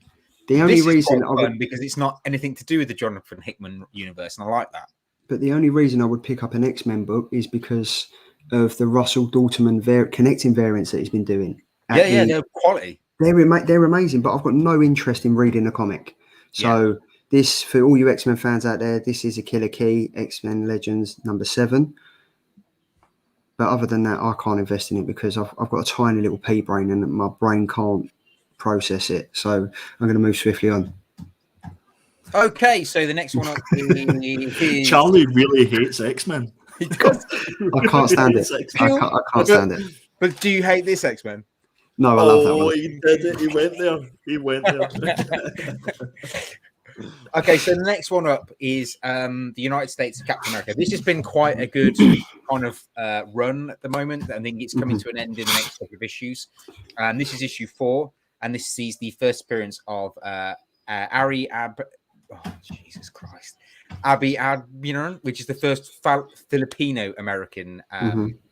The only reason because it's not anything to do with the Jonathan Hickman universe, and I like that. But the only reason I would pick up an X-Men book is because of the Russell Dalton connecting variants that he's been doing. They're quality. They're amazing, but I've got no interest in reading a comic. So this, for all you X-Men fans out there, this is a Killer Key, X-Men Legends number 7. But other than that, I can't invest in it because I've got a tiny little pea brain and my brain can't process it. So I'm going to move swiftly on. Okay, so the next one up is... Charlie really hates X-Men. I can't stand it. I can't stand it. But do you hate this X-Men? No, I love that one. He did it. He went there. Okay, so the next one up is the United States of Captain America. This has been quite a good kind of run at the moment. I think it's coming to an end in the next couple of issues. This is issue 4, and this sees the first appearance of Ari Oh, Jesus Christ. Abby Admiral, which is the first Filipino American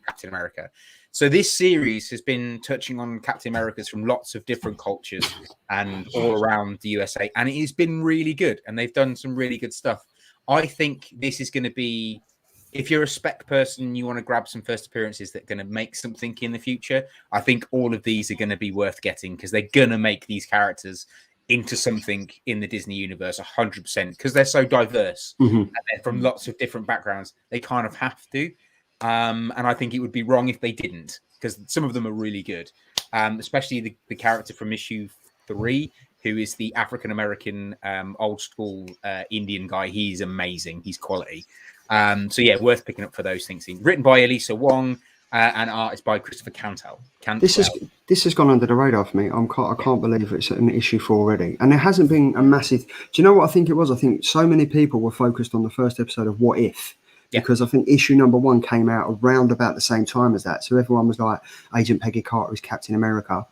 Captain America. So this series has been touching on Captain Americas from lots of different cultures and all around the USA, and it has been really good. And they've done some really good stuff. I think this is going to be, if you're a spec person and you want to grab some first appearances that are going to make something in the future, I think all of these are going to be worth getting because they're going to make these characters into something in the Disney universe 100% because they're so diverse and they're from lots of different backgrounds. They kind of have to. And I think it would be wrong if they didn't, because some of them are really good, especially the character from issue 3, who is the African-American old school Indian guy. He's amazing. He's quality. So, yeah, worth picking up for those things. Written by Elisa Wong and art is by Christopher Cantwell. This has gone under the radar for me. I can't believe it's an issue 4 already. And there hasn't been a massive... Do you know what I think it was? I think so many people were focused on the first episode of What If? Because I think issue number 1 came out around about the same time as that. So everyone was like, Agent Peggy Carter is Captain America.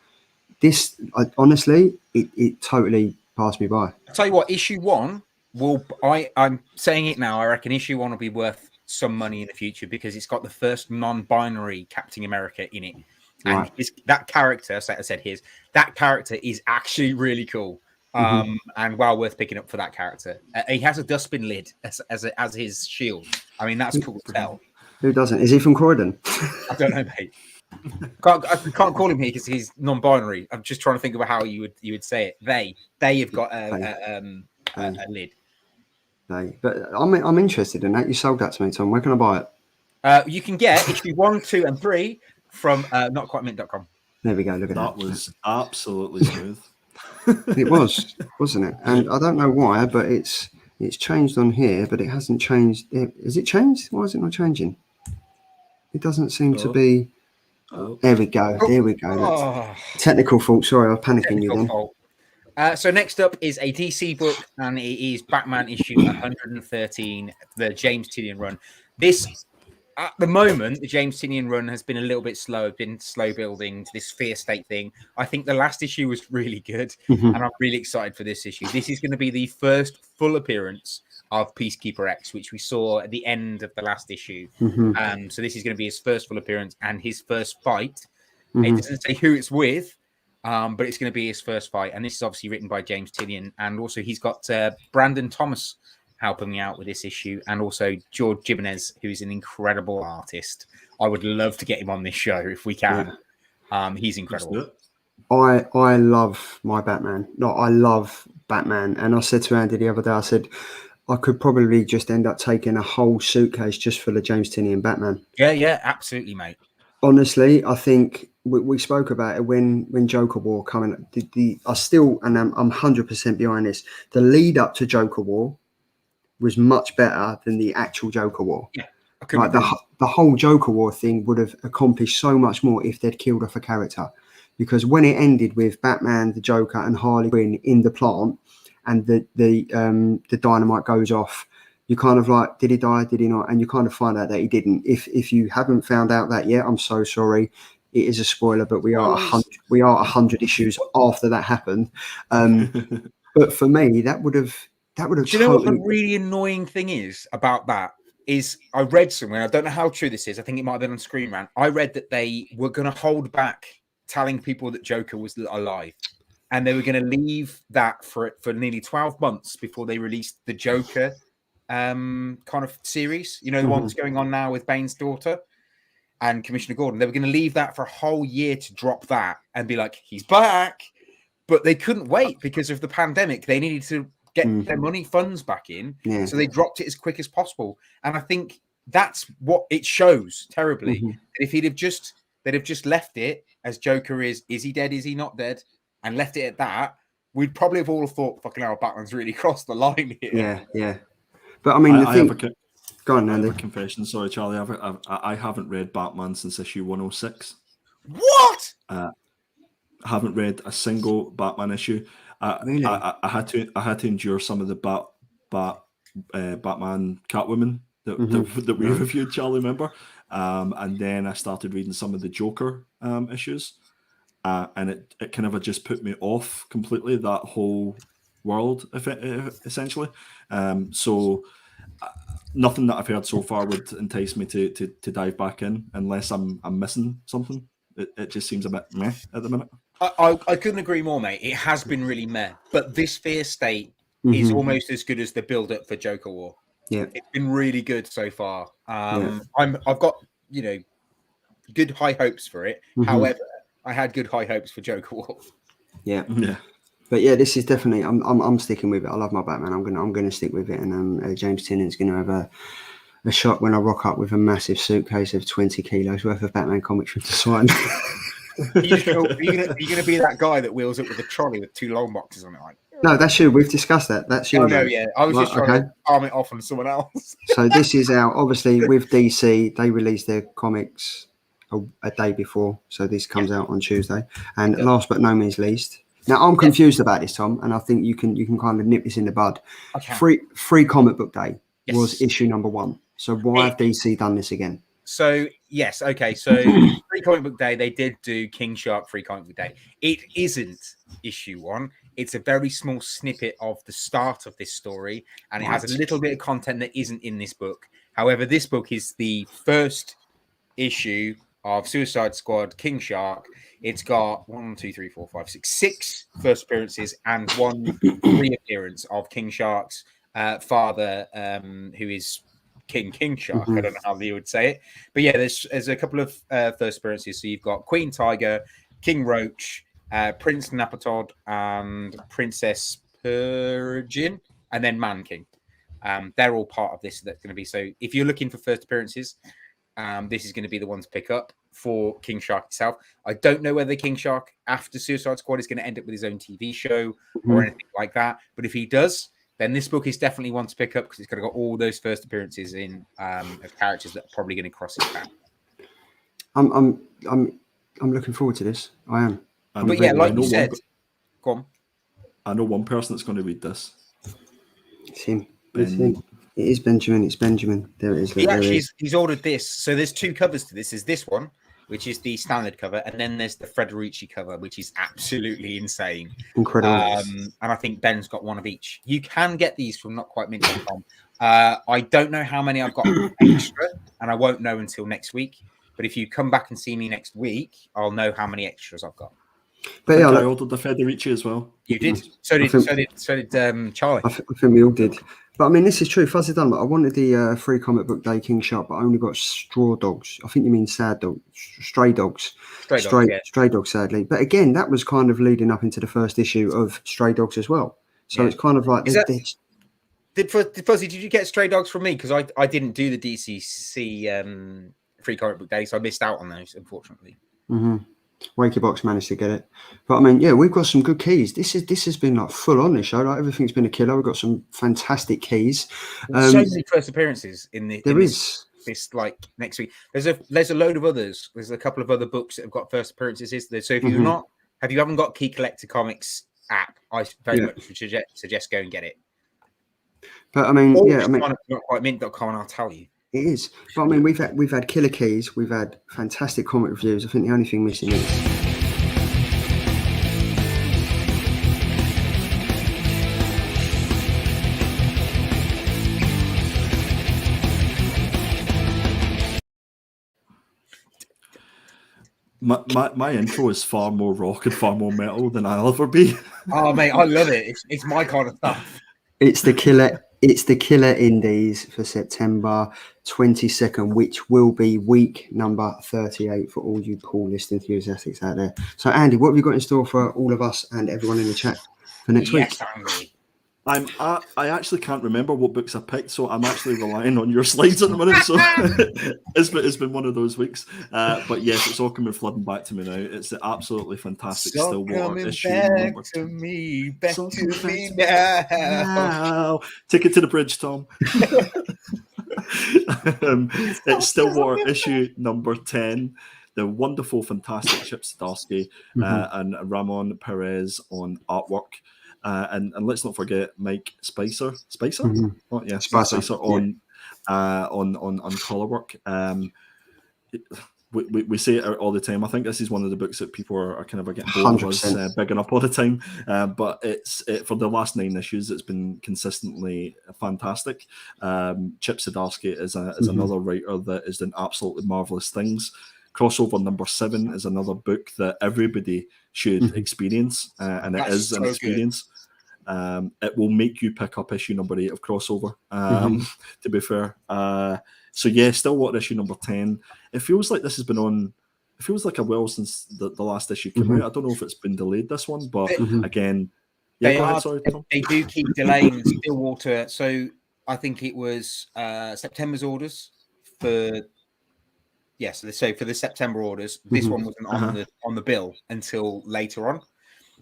This, honestly, it totally passed me by. I'll tell you what, issue 1 I'm saying it now, I reckon issue 1 will be worth some money in the future because it's got the first non-binary Captain America in it. And that character, so I said that character is actually really cool. And well worth picking up for that character. He has a dustbin lid as his shield. I mean, that's cool to tell. Who doesn't? Is he from Croydon? I don't know, mate. I can't call him here because he's non-binary. I'm just trying to think about how you would say it. They have got a lid. But I'm interested in that. You sold that to me, Tom. Where can I buy it? You can get issue 1, 2, and 3 from notquitemint.com. There we go. Look at that. That was absolutely smooth. It was, wasn't it? And I don't know why, but it's changed on here, but it hasn't changed. Is it changed? Why is it not changing? It doesn't seem to be. There we go. There we go. Technical fault. Sorry, I was panicking you then. So next up is a DC book, and it is Batman issue 113, the James Tynion run. This, at the moment, the James Tynion run has been a little bit slow, been slow building to this Fear State thing. I think the last issue was really good, and I'm really excited for this issue. This is going to be the first full appearance of Peacekeeper X, which we saw at the end of the last issue. So this is going to be his first full appearance and his first fight. It doesn't say who it's with, but it's going to be his first fight. And this is obviously written by James Tynion. And also he's got Brandon Thomas helping me out with this issue. And also George Jimenez, who's an incredible artist. I would love to get him on this show if we can. He's incredible. I love my Batman. No, I love Batman. And I said to Andy the other day, I said, I could probably just end up taking a whole suitcase just for the James Tynion Batman. Yeah, absolutely, mate. Honestly, I think we spoke about it when Joker War coming. I still, and I'm 100% behind this. The lead up to Joker War was much better than the actual Joker War. Yeah, like the whole Joker War thing would have accomplished so much more if they'd killed off a character, because when it ended with Batman, the Joker, and Harley Quinn in the plant, and the dynamite goes off, you kind of like, did he die? Did he not? And you kind of find out that he didn't. If you haven't found out that yet, I'm so sorry. It is a spoiler, but we are 100 issues after that happened. But for me, that would have. Do you know what the really annoying thing is about that? Is I read somewhere, I don't know how true this is. I think it might have been on Screen Rant. I read that they were going to hold back telling people that Joker was alive. And they were going to leave that for nearly 12 months before they released the Joker kind of series. You know, the one that's going on now with Bane's daughter and Commissioner Gordon. They were going to leave that for a whole year to drop that and be like, he's back. But they couldn't wait because of the pandemic. They needed to get their funds back in. Yeah. So they dropped it as quick as possible. And I think that's what it shows terribly. If they'd have just left it as Joker is he dead? Is he not dead? And left it at that, we'd probably have all thought, fucking hell, Batman's really crossed the line here. Yeah. But I mean, go on, Andy. I have a confession. Sorry, Charlie. I haven't read Batman since issue 106. What? I haven't read a single Batman issue. Really? I had to endure some of the Batman Catwoman that we reviewed, Charlie, remember? And then I started reading some of the Joker issues. And it kind of just put me off completely, that whole world, essentially. So nothing that I've heard so far would entice me to dive back in, unless I'm missing something. It just seems a bit meh at the minute. I couldn't agree more, mate. It has been really meh, but this Fear State is almost as good as the build up for Joker War. Yeah, it's been really good so far. I've got good high hopes for it. However, I had good high hopes for Joker War. Yeah. But yeah, this is definitely. I'm sticking with it. I love my Batman. I'm gonna stick with it. And James Tennant's gonna have a shot when I rock up with a massive suitcase of 20 kilos worth of Batman comics from the side. Are you gonna be that guy that wheels up with a trolley with 2 long boxes on it? Like, no, that's you. We've discussed that. That's you. Oh no, yeah. I was just trying to palm it off on someone else. So this is our obviously with DC. They release their comics a day before, so this comes out on Tuesday. And last but no means least. Now I'm confused about this, Tom, and I think you can kind of nip this in the bud. Free comic book day was issue number 1. So why have DC done this again? So yes, okay. So Free Comic Book Day, they did do King Shark Free Comic Book Day. It isn't issue 1. It's a very small snippet of the start of this story, and it has a little bit of content that isn't in this book. However, this book is the first issue of Suicide Squad King Shark. It's got 6 first appearances and 1 reappearance of King Shark's father, who is King Shark. I don't know how you would say it, but yeah, there's a couple of first appearances. So you've got Queen Tiger, King Roach, Prince Napatod, and Princess Purgin, and then Man King. They're all part of this. That's going to be, so if you're looking for first appearances, this is going to be the one to pick up for King Shark itself. I don't know whether King Shark after Suicide Squad is going to end up with his own TV show or anything like that, but if he does, then this book is definitely one to pick up because it's got all those first appearances in of characters that are probably going to cross his path. I'm looking forward to this. I am. But yeah, like you said, go on. I know one person that's going to read this. It's him. It's him. It is Benjamin. It's Benjamin. There it is. He's ordered this. So there's 2 covers to this. There's this one, which is the standard cover, and then there's the Federici cover, which is absolutely insane. Incredible. And I think Ben's got 1 of each. You can get these from notquiteminty.com. I don't know how many I've got extra, and I won't know until next week. But if you come back and see me next week, I'll know how many extras I've got. But yeah, I ordered the Federici as well. You did. So did Charlie. I think we all did. But I mean, this is true. Fuzzy done. I wanted the Free Comic Book Day King Shark, but I only got straw dogs. I think you mean sad dogs, stray dogs. Stray dogs, sadly. But again, that was kind of leading up into the first issue of Stray Dogs as well. So it's kind of like Did Fuzzy? Did you get Stray Dogs from me? Because I didn't do the DCC Free Comic Book Day, so I missed out on those, unfortunately. Wakey Box managed to get it, but I mean, yeah, we've got some good keys. This has been like full on this show. Like everything's been a killer. We've got some fantastic keys. So many first appearances in the. This like next week. There's a load of others. There's a couple of other books that have got first appearances. So if you haven't got Key Collector Comics app, I very much would suggest go and get it. But I mean, notquiteminty.com, and I'll tell you. It is. But I mean, we've had killer keys. We've had fantastic comic reviews. I think the only thing missing is my intro is far more rock and far more metal than I'll ever be. Oh mate, I love it. It's my kind of stuff. It's the killer indies for September 22nd, which will be week number 38 for all you pool list enthusiasts out there. So, Andy, what have you got in store for all of us and everyone in the chat for next week? Andy. I actually can't remember what books I picked, so I'm actually relying on your slides at the minute. So it's been one of those weeks. But yes, it's all coming flooding back to me now. It's the absolutely fantastic Stillwater issue. Back to me now. Take it to the bridge, Tom. It's Stillwater issue number 10. The wonderful, fantastic Chip Zdarsky and Ramon Perez on artwork. And let's not forget Mike Spicer. Oh yeah, Spicer on color work. we say it all the time. I think this is one of the books that people are kind of getting bored of us bigging up all the time. But for the last 9 issues, it's been consistently fantastic. Chip Zdarsky is another writer that is doing absolutely marvelous things. Crossover number 7 is another book that everybody should experience, and it is an experience. It will make you pick up issue number 8 of Crossover, to be fair. So yeah, Stillwater issue number 10. It feels like this has been on. It feels like a while since the last issue came out. I don't know if it's been delayed, this one, but again, yeah. They do keep delaying Stillwater. So I think it was September's orders for. Yes, so for the September orders, this one wasn't on the bill until later on.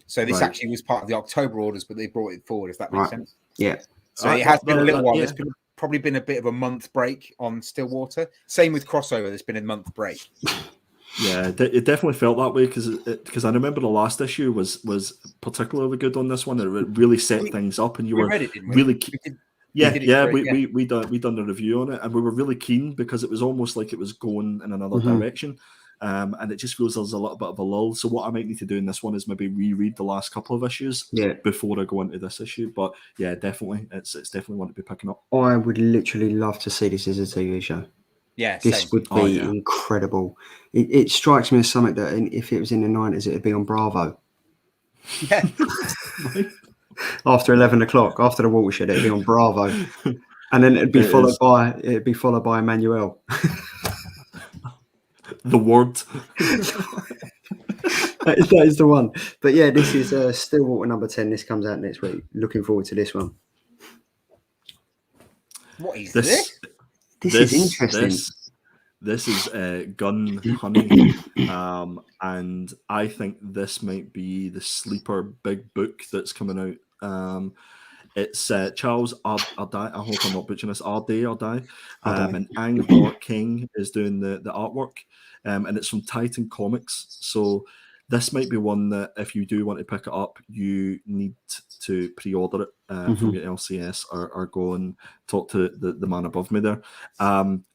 So this actually was part of the October orders, but they brought it forward. If that makes sense. Yeah. So it has been a little while. There's probably been a bit of a month break on Stillwater. Same with Crossover. There's been a month break. Yeah, it definitely felt that way because I remember the last issue was particularly good on this one. It really set things up, and you were really. We done the review on it, and we were really keen because it was almost like it was going in another direction, and it just feels there's a little bit of a lull. So what I might need to do in this one is maybe reread the last couple of issues before I go into this issue. But yeah, definitely, it's definitely one to be picking up. I would literally love to see this as a TV show. Yeah, this would be incredible. It strikes me as something that if it was in the 90s, it'd be on Bravo. Yeah. After 11 o'clock, after the watershed, it'd be on Bravo, and then it'd be followed by Emmanuel. The word. that is the one. But yeah, this is Stillwater number 10. This comes out next week. Looking forward to this one. What is this? This is interesting. This is Gun Honey, and I think this might be the sleeper big book that's coming out. It's Charles Ardai. I hope I'm not butchering this. Ardai. And Ang Hor King is doing the artwork, and it's from Titan Comics. So this might be one that if you do want to pick it up, you need to pre-order it from your LCS or go and talk to the man above me there.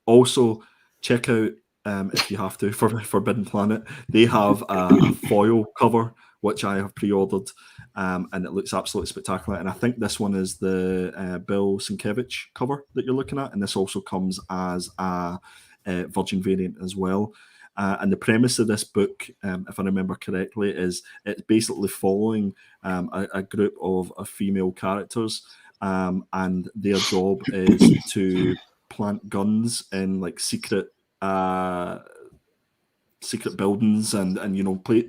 Also, check out, if you have to, for Forbidden Planet. They have a foil cover, which I have pre-ordered, and it looks absolutely spectacular. And I think this one is the Bill Sienkiewicz cover that you're looking at, and this also comes as a Virgin variant as well. And the premise of this book, if I remember correctly, is it's basically following a group of female characters, and their job is to plant guns in like secret buildings and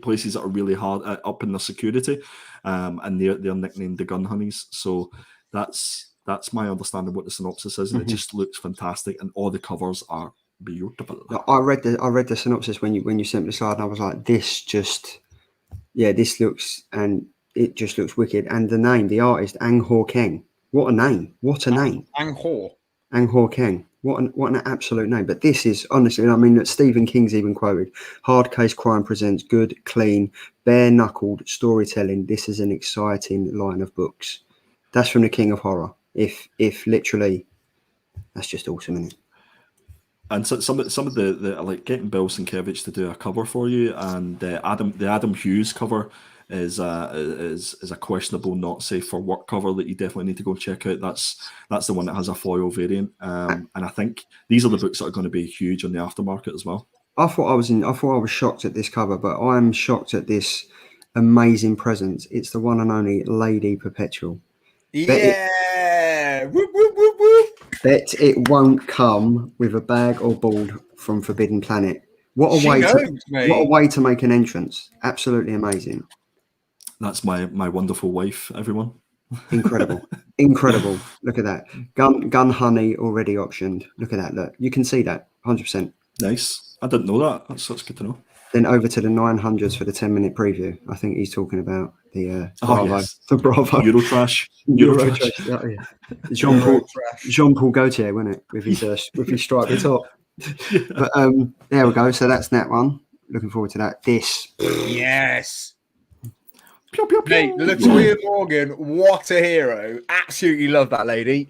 places that are really hard up in their security, and they're nicknamed the Gun Honeys. So that's my understanding of what the synopsis is, and it just looks fantastic, and all the covers are beautiful. I read the synopsis when you sent me the slide, and I was like, this looks, and it just looks wicked. And the name, the artist, Ang Hor Keng. What a name! What a name! Ang Hor Keng. What an absolute name. But this is, honestly, I mean, Stephen King's even quoted, Hard Case Crime presents good, clean, bare-knuckled storytelling. This is an exciting line of books. That's from the King of Horror. If literally, that's just awesome, isn't it? And so some of the like getting Bill Sienkiewicz to do a cover for you, and the Adam Hughes cover is a questionable, not safe for work cover that you definitely need to go check out. That's the one that has a foil variant, and I think these are the books that are going to be huge on the aftermarket as well. I thought I was shocked at this cover, but I'm shocked at this amazing presence. It's the one and only Lady Perpetual. Yeah. Whoop, whoop, whoop, whoop. Bet it won't come with a bag or board from Forbidden Planet. What a way to make an entrance. Absolutely amazing. That's my wonderful wife, everyone. Incredible. Look at that. Gun Honey already optioned. Look at that. Look, you can see that 100%. Nice. I didn't know that. That's good to know. Then over to the 900s for the 10-minute preview. I think he's talking about the Bravo. Yes. The Bravo. Eurotrash. Jean-Paul Gaultier, wasn't it? With his striped top. But there we go. So that's that one. Looking forward to that. This. Yes. Mate, Latoya Morgan, what a hero. Absolutely love that lady.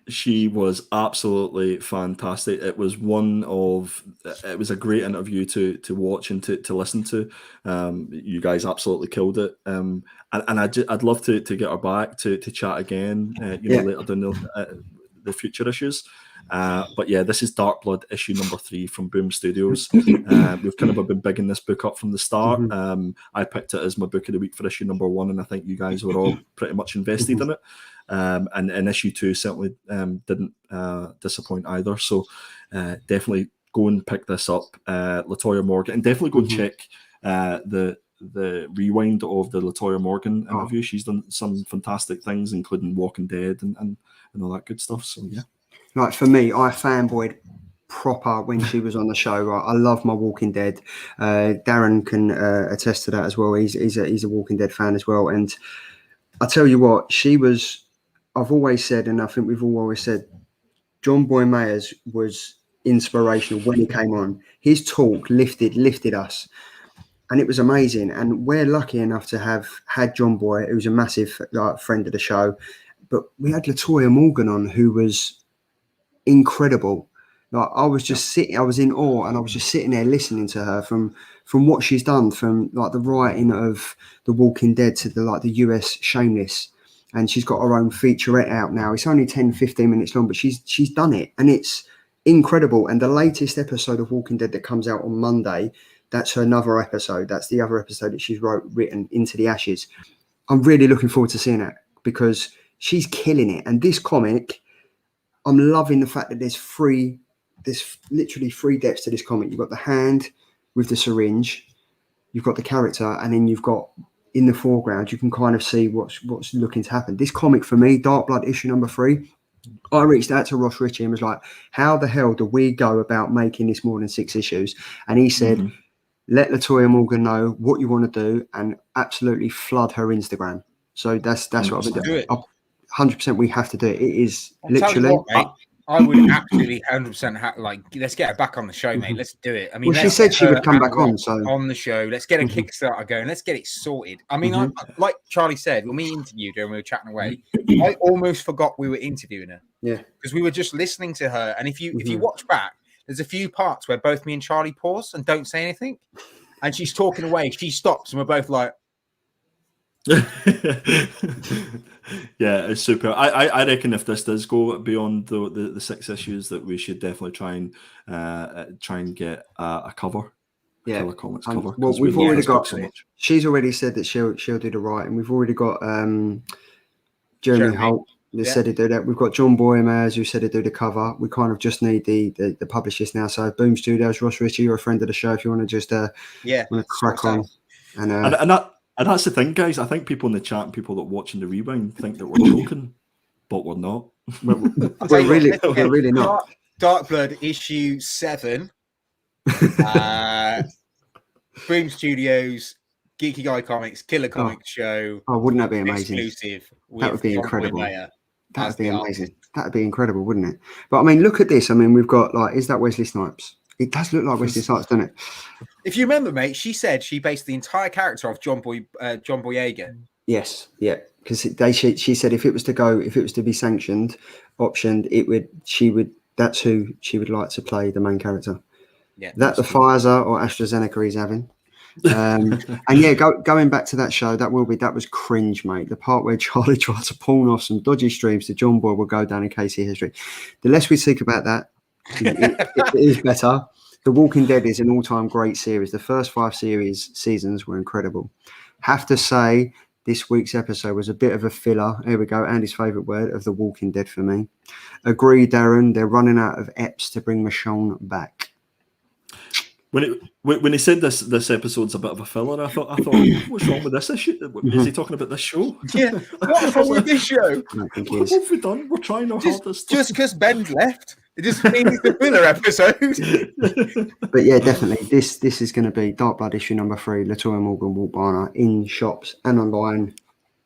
She was absolutely fantastic. It was a great interview to watch and to listen to. You guys absolutely killed it. And I'd love to get her back to chat again, later down the future issues. But yeah, this is Dark Blood issue number 3 from Boom Studios. We've kind of been bigging this book up from the start. I picked it as my book of the week for issue number 1, and I think you guys were all pretty much invested in it. And issue 2 certainly didn't disappoint either. So definitely go and pick this up, Latoya Morgan, and definitely go and check the rewind of the Latoya Morgan interview. She's done some fantastic things, including Walking Dead and all that good stuff. So yeah. Like for me, I fanboyed proper when she was on the show. Right? I love my Walking Dead. Darren can attest to that as well. He's a Walking Dead fan as well. And I tell you what, I've always said, and I think we've all always said, John Boy Mayers was inspirational when he came on. His talk lifted us. And it was amazing. And we're lucky enough to have had John Boy, who's a massive friend of the show. But we had Latoya Morgan on, who was incredible. Like I was just sitting, I was in awe, and I was just sitting there listening to her from what she's done, from like the writing of The Walking Dead to the US Shameless, and she's got her own featurette out now. It's only 10-15 minutes long, but she's done it, and it's incredible. And the latest episode of Walking Dead that comes out on Monday, that's another episode. That's the other episode that she's written, Into the Ashes. I'm really looking forward to seeing it because she's killing it. And this comic, I'm loving the fact that there's literally 3 depths to this comic. You've got the hand with the syringe, you've got the character, and then you've got in the foreground, you can kind of see what's looking to happen. This comic for me, Dark Blood issue number 3, I reached out to Ross Ritchie and was like, how the hell do we go about making this more than 6 issues? And he said, let Latoya Morgan know what you want to do and absolutely flood her Instagram. So that's what I've been doing. 100% we have to do it. It is literally. What, mate, I would absolutely 100% let's get her back on the show, mate. Let's do it. I mean, she said she would come back on the show. Let's get a Kickstarter going. Let's get it sorted. I mean, like Charlie said, when we interviewed her and we were chatting away, I almost forgot we were interviewing her. Yeah, because we were just listening to her. And if you watch back, there's a few parts where both me and Charlie pause and don't say anything, and she's talking away. She stops, and we're both like. Yeah, it's super. I reckon if this does go beyond the 6 issues, that we should definitely try and get a cover. Yeah, Killer Comics cover. Well, we've already got. So much. She's already said that she'll do the writing. We've already got Jeremy Holt that said he'd do that. We've got John Boy Mayers who said he'd do the cover. We kind of just need the publishers now. So Boom Studios, Ross Ritchie, you're a friend of the show. If you want to just crack on and that's the thing, guys. I think people in the chat and people that are watching the rewind think that we're joking, but we're not. We're really not. Dark Blood issue 7. Boom Studios, Geeky Guy Comics, Killer Comics Show. Oh, wouldn't that be amazing? Exclusive. That would be incredible. That would be amazing. That would be incredible, wouldn't it? But I mean, look at this. I mean, we've got is that Wesley Snipes? It does look like Wesley Snipes, doesn't it? If you remember, mate, she said she based the entire character off John Boyega. Yes, yeah, because she said if it was to be sanctioned, optioned, that's who she would like to play the main character. Yeah, that the Pfizer or AstraZeneca he's having. And yeah, going back to that show, that was cringe, mate. The part where Charlie tried to pawn off some dodgy streams to John Boy will go down in KC history. The less we speak about that, it is better. The Walking Dead is an all-time great series. The first 5 seasons were incredible. Have to say, this week's episode was a bit of a filler. Here we go, Andy's favourite word of The Walking Dead for me. Agree, Darren. They're running out of EPs to bring Michonne back. When he said this episode's a bit of a filler, I thought, what's wrong with this issue? Is he talking about this show? Yeah, what's wrong with this show? What have we done? We're trying our hardest. Just because Ben's left, it just means it's a filler episode. But yeah, definitely, this is going to be Dark Blood issue number 3. Latoya Morgan, Walt Barner in shops and online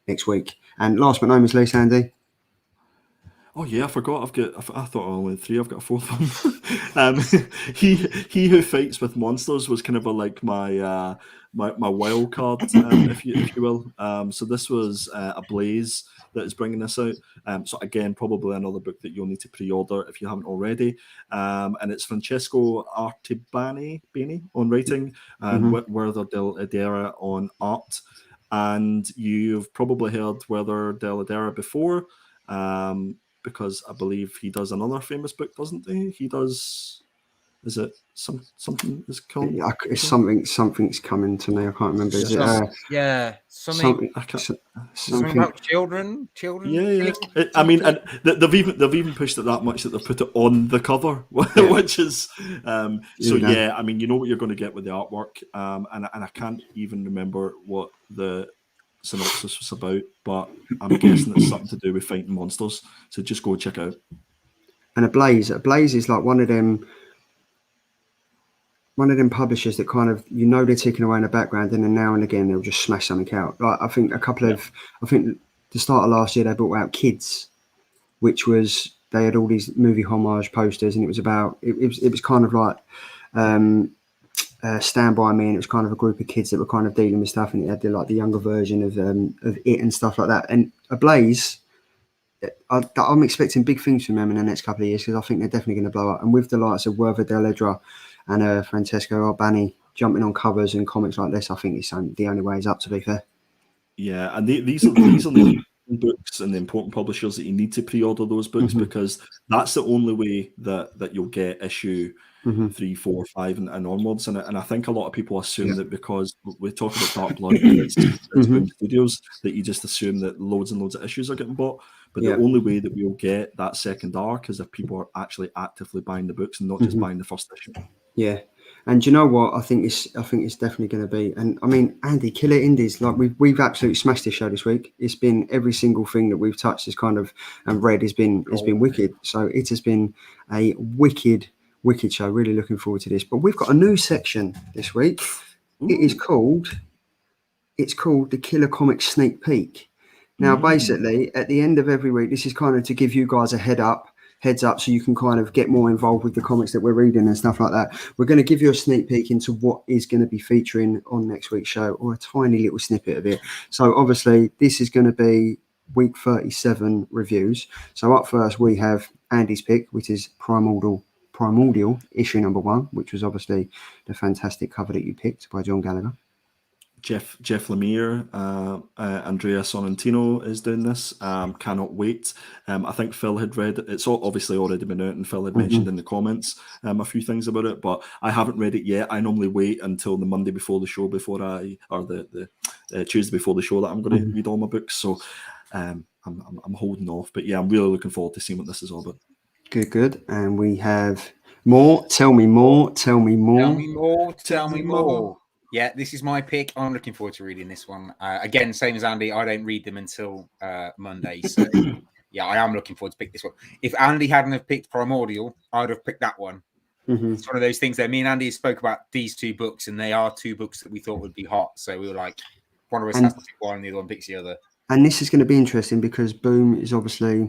next week. And last but not least, Andy. Oh yeah, I forgot. I thought I only had 3. I've got a 4th one. He who fights with monsters was kind of like my wild card, if you will. So this was a Blaze that is bringing this out. So again, probably another book that you'll need to pre-order if you haven't already. And it's Francesco Artibani on writing and Werther del Idera on art. And you've probably heard Werther del Idera before, because I believe he does another famous book, doesn't he? He does. Is it something is called? Yeah, it's something's coming to me. I can't remember. Is it something about children? Yeah. I mean, and they've even pushed it that much that they've put it on the cover, which is so. Yeah, I mean, you know what you're going to get with the artwork, and I can't even remember what the synopsis was about, but I'm guessing it's something to do with fighting monsters. So just go check it out. And a Blaze is like one of them publishers that kind of, they're ticking away in the background, and then now and again they'll just smash something out. Like I think the start of last year they brought out Kids, which was, they had all these movie homage posters, and it was about it was kind of like Stand By Me, and it was kind of a group of kids that were kind of dealing with stuff, and it had the younger version of it and stuff like that. And a Blaze, I'm expecting big things from them in the next couple of years, because I think they're definitely going to blow up. And with the likes of Werther del Idera and Francesco Artibani jumping on covers and comics like this, I think it's the only way is up, to be fair. Yeah, and these are the books and the important publishers that you need to pre-order those books, because that's the only way that you'll get issue 3, 4, 5 and onwards. And I think a lot of people assume that because we talk about Dark Blood, it's Boom Studios, that you just assume that loads and loads of issues are getting bought. But the only way that we'll get that second arc is if people are actually actively buying the books and not just buying the first issue. Yeah. And you know what? I think it's definitely going to be. And I mean, Andy, Killer Indies, like we've absolutely smashed this show this week. It's been every single thing that we've touched is kind of and read has been wicked. So it has been a wicked show. Really looking forward to this. But we've got a new section this week. It's called the Killer Comics Sneak Peek. Now, basically, at the end of every week, this is kind of to give you guys a heads up so you can kind of get more involved with the comics that we're reading and stuff like that. We're going to give you a sneak peek into what is going to be featuring on next week's show, or a tiny little snippet of it. So obviously this is going to be week 37 reviews. So up first we have Andy's pick, which is Primordial issue number 1, which was obviously the fantastic cover that you picked by John Gallagher. Jeff Lemire, Andrea Sorrentino is doing this. Cannot wait. I think Phil had read it. It's obviously already been out, and Phil had mentioned in the comments a few things about it, but I haven't read it yet. I normally wait until the Monday before the show, or the Tuesday before the show, that I'm going to read all my books. So I'm holding off. But yeah, I'm really looking forward to seeing what this is all about. Good. And we have more. Tell me more. Yeah, this is my pick. I'm looking forward to reading this one. Again, same as Andy, I don't read them until Monday. So, yeah, I am looking forward to pick this one. If Andy hadn't have picked Primordial, I'd have picked that one. It's one of those things that me and Andy spoke about these 2 books, and they are 2 books that we thought would be hot. So we were like, one of us has to pick one, and the other one picks the other. And this is going to be interesting because Boom is obviously...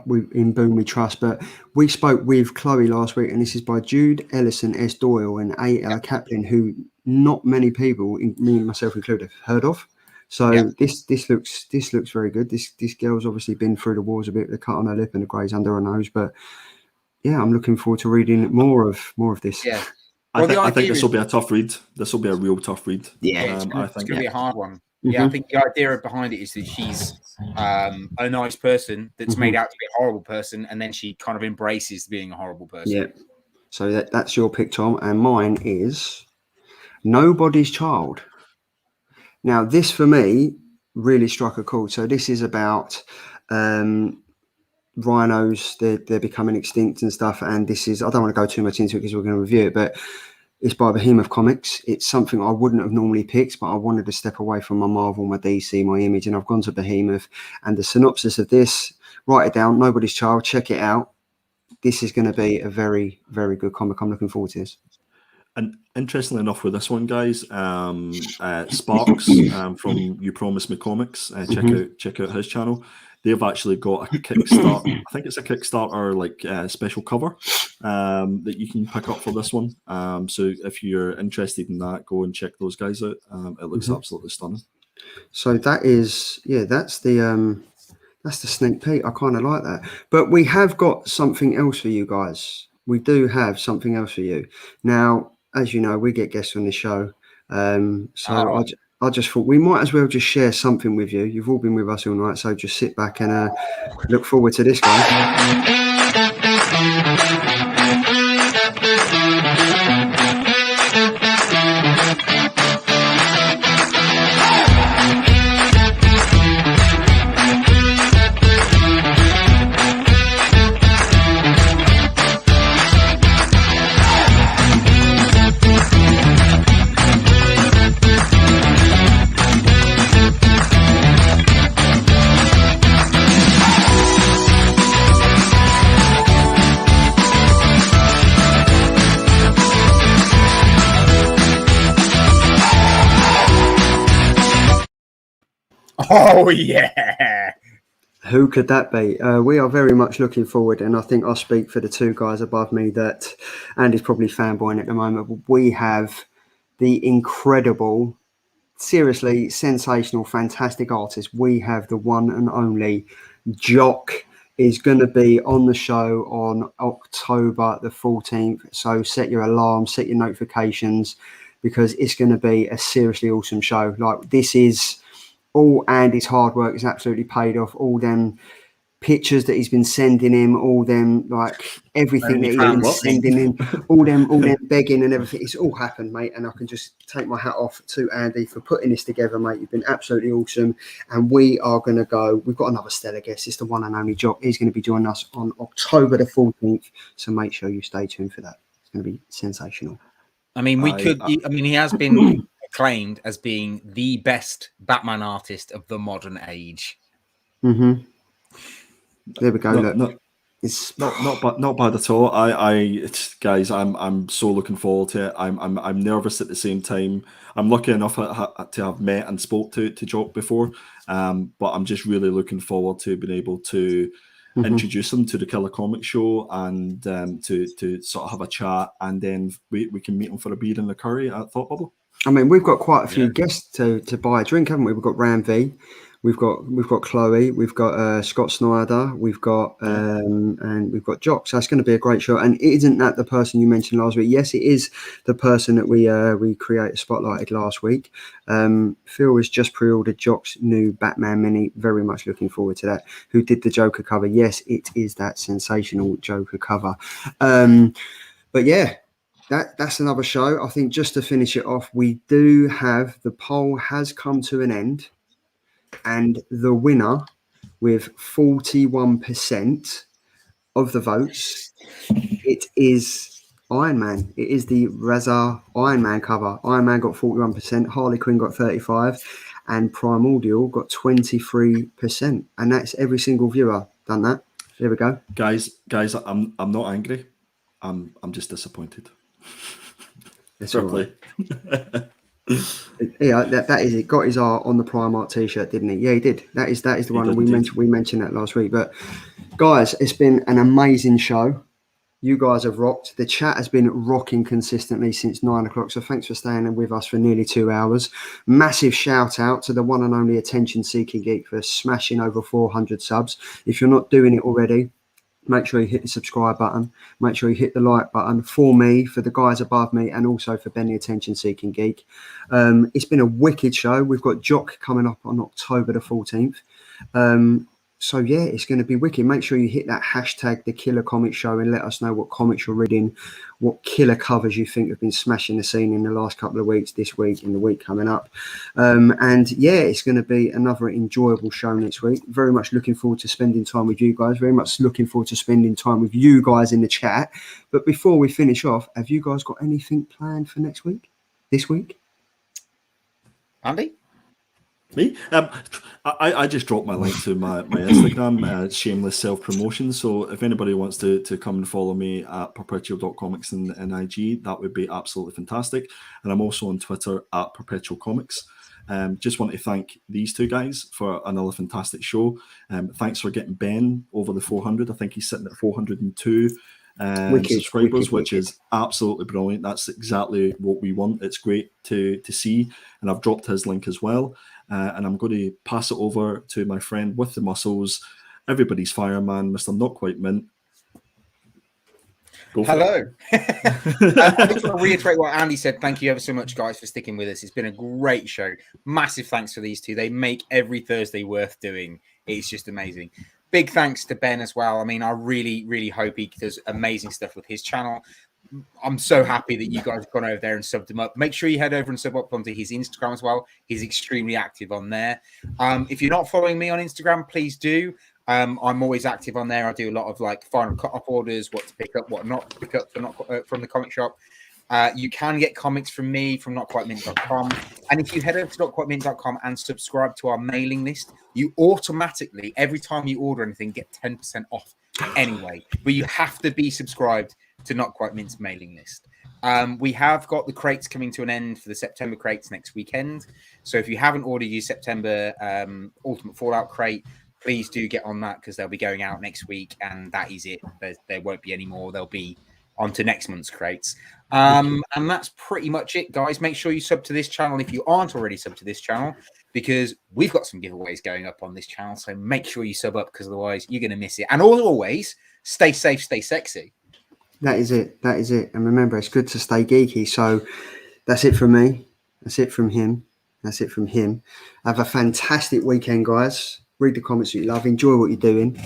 in Boom we trust, but we spoke with Chloe last week, and this is by Jude Ellison S. Doyle and A.L. Kaplan, who not many people, me and myself included, have heard of. So this looks very good. This girl's obviously been through the wars a bit, the cut on her lip and the greys under her nose, but yeah, I'm looking forward to reading more of this. Yeah, I think this will be a tough read. This will be a real tough read. Yeah, it's going to be a hard one. Yeah, I think the idea behind it is that she's a nice person that's made out to be a horrible person, and then she kind of embraces being a horrible person. Yeah. So that's your pick, Tom, and mine is Nobody's Child. Now, this for me really struck a chord. So this is about rhinos. They're becoming extinct and stuff. And this is, I don't want to go too much into it because we're going to review it, but it's by Behemoth Comics. It's something I wouldn't have normally picked, but I wanted to step away from my Marvel, my DC, my Image, and I've gone to Behemoth. And the synopsis of this, write it down, Nobody's Child, check it out. This is going to be a very, very good comic. I'm looking forward to this. And interestingly enough, with this one, guys, Sparks from You Promised Me Comics, check out his channel. They've actually got a Kickstarter. I think it's a Kickstarter special cover that you can pick up for this one. So if you're interested in that, go and check those guys out. It looks absolutely stunning. So that is, that's the That's the sneak peek. I kind of like that. But we have got something else for you guys. We do have something else for you. Now, as you know, we get guests on the show. I just thought we might as well just share something with you. You've all been with us all night, so just sit back and look forward to this, guys. Oh, yeah. Who could that be? We are very much looking forward, and I think I'll speak for the two guys above me that Andy's probably fanboying at the moment. We have the incredible, seriously sensational, fantastic artist. We have the one and only Jock is going to be on the show on October the 14th. So set your alarm, set your notifications, because it's going to be a seriously awesome show. Like, this is all Andy's hard work is absolutely paid off. All them pictures that he's been sending him, all them, like, everything that he's been sending him, all them begging and everything. It's all happened, mate. And I can just take my hat off to Andy for putting this together, mate. You've been absolutely awesome. And we are going to go. We've got another stellar guest. It's the one and only Jock. He's going to be joining us on October the 14th. So make sure you stay tuned for that. It's going to be sensational. I mean, he has been acclaimed as being the best Batman artist of the modern age. Mm-hmm. There we go. It's not bad at all. Guys, I'm so looking forward to it. I'm nervous at the same time. I'm lucky enough to have met and spoke to Jock before, but I'm just really looking forward to being able to introduce him to the Killer Comic Show and to sort of have a chat, and then we can meet him for a beer and a curry at Thought Bubble. I mean, we've got quite a few guests to buy a drink, haven't we? We've got Ram V, we've got Chloe, we've got Scott Snyder, we've got and we've got Jock. So it's going to be a great show. And isn't that the person you mentioned last week? Yes, it is the person that we spotlighted last week. Phil has just pre-ordered Jock's new Batman mini. Very much looking forward to that. Who did the Joker cover? Yes, it is that sensational Joker cover. But yeah. That's another show. I think just to finish it off, we do have the poll has come to an end, and the winner with 41% of the votes, it is Iron Man. It is the Raza Iron Man cover. Iron Man got 41%, Harley Quinn got 35%, and Primordial got 23%. And that's every single viewer done that. There we go. Guys, I'm not angry. I'm just disappointed. That's all right. Yeah, that is it. Got his art on the Primark t-shirt, didn't he? Yeah, he did. That is the one we mentioned that last week. But guys, it's been an amazing show. You guys have rocked. The chat has been rocking consistently since 9 o'clock. So thanks for staying with us for nearly 2 hours. Massive shout out to the one and only Attention Seeking Geek for smashing over 400 subs. If you're not doing it already, make sure you hit the subscribe button. Make sure you hit the like button for me, for the guys above me, and also for Ben the Attention Seeking Geek. It's been a wicked show. We've got Jock coming up on October the 14th. So yeah, it's going to be wicked. Make sure you hit that hashtag, The Killer Comic Show, and let us know what comics you're reading, what killer covers you think have been smashing the scene in the last couple of weeks, this week, in the week coming up. And yeah, it's going to be another enjoyable show next week. Very much looking forward to spending time with you guys. Very much looking forward to spending time with you guys in the chat. But before we finish off, have you guys got anything planned for next week? This week? Andy? Me? I just dropped my link to my Instagram, shameless self-promotion. So if anybody wants to come and follow me at perpetual.comics and IG, that would be absolutely fantastic. And I'm also on Twitter at Perpetual Comics. Just want to thank these two guys for another fantastic show. Thanks for getting Ben over the 400. I think he's sitting at 402 subscribers, which is absolutely brilliant. That's exactly what we want. It's great to see. And I've dropped his link as well. and I'm going to pass it over to my friend with the muscles, everybody's fireman, Mr. Not Quite Mint. Go for Hello. I just it. want to reiterate what Andy said. Thank you ever so much, guys, for sticking with us. It's been a great show. Massive thanks for these two. They make every Thursday worth doing. It's just amazing. Big thanks to Ben as well. I mean, I really, really hope he does amazing stuff with his channel. I'm so happy that you guys have gone over there and subbed him up. Make sure you head over and sub up onto his Instagram as well. He's extremely active on there. If you're not following me on Instagram, please do. I'm always active on there. I do a lot of like final cut-off orders, what to pick up, what not to pick up from the comic shop. You can get comics from me from notquitemint.com. And if you head over to notquitemint.com and subscribe to our mailing list, you automatically, every time you order anything, get 10% off anyway. But you have to be subscribed to Not Quite Mint's mailing list. We have got the crates coming to an end for the September crates next weekend. So if you haven't ordered your September Ultimate Fallout crate, please do get on that because they'll be going out next week, and that is it. There won't be any more. They'll be on to next month's crates. And that's pretty much it, guys. Make sure you sub to this channel if you aren't already sub to this channel, because we've got some giveaways going up on this channel. So make sure you sub up, because otherwise you're going to miss it. And always, stay safe, stay sexy. That is it. That is it. And remember, it's good to stay geeky. So that's it from me. That's it from him. That's it from him. Have a fantastic weekend, guys. Read the comments that you love. Enjoy what you're doing.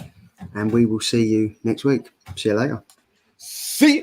And we will see you next week. See you later. See you.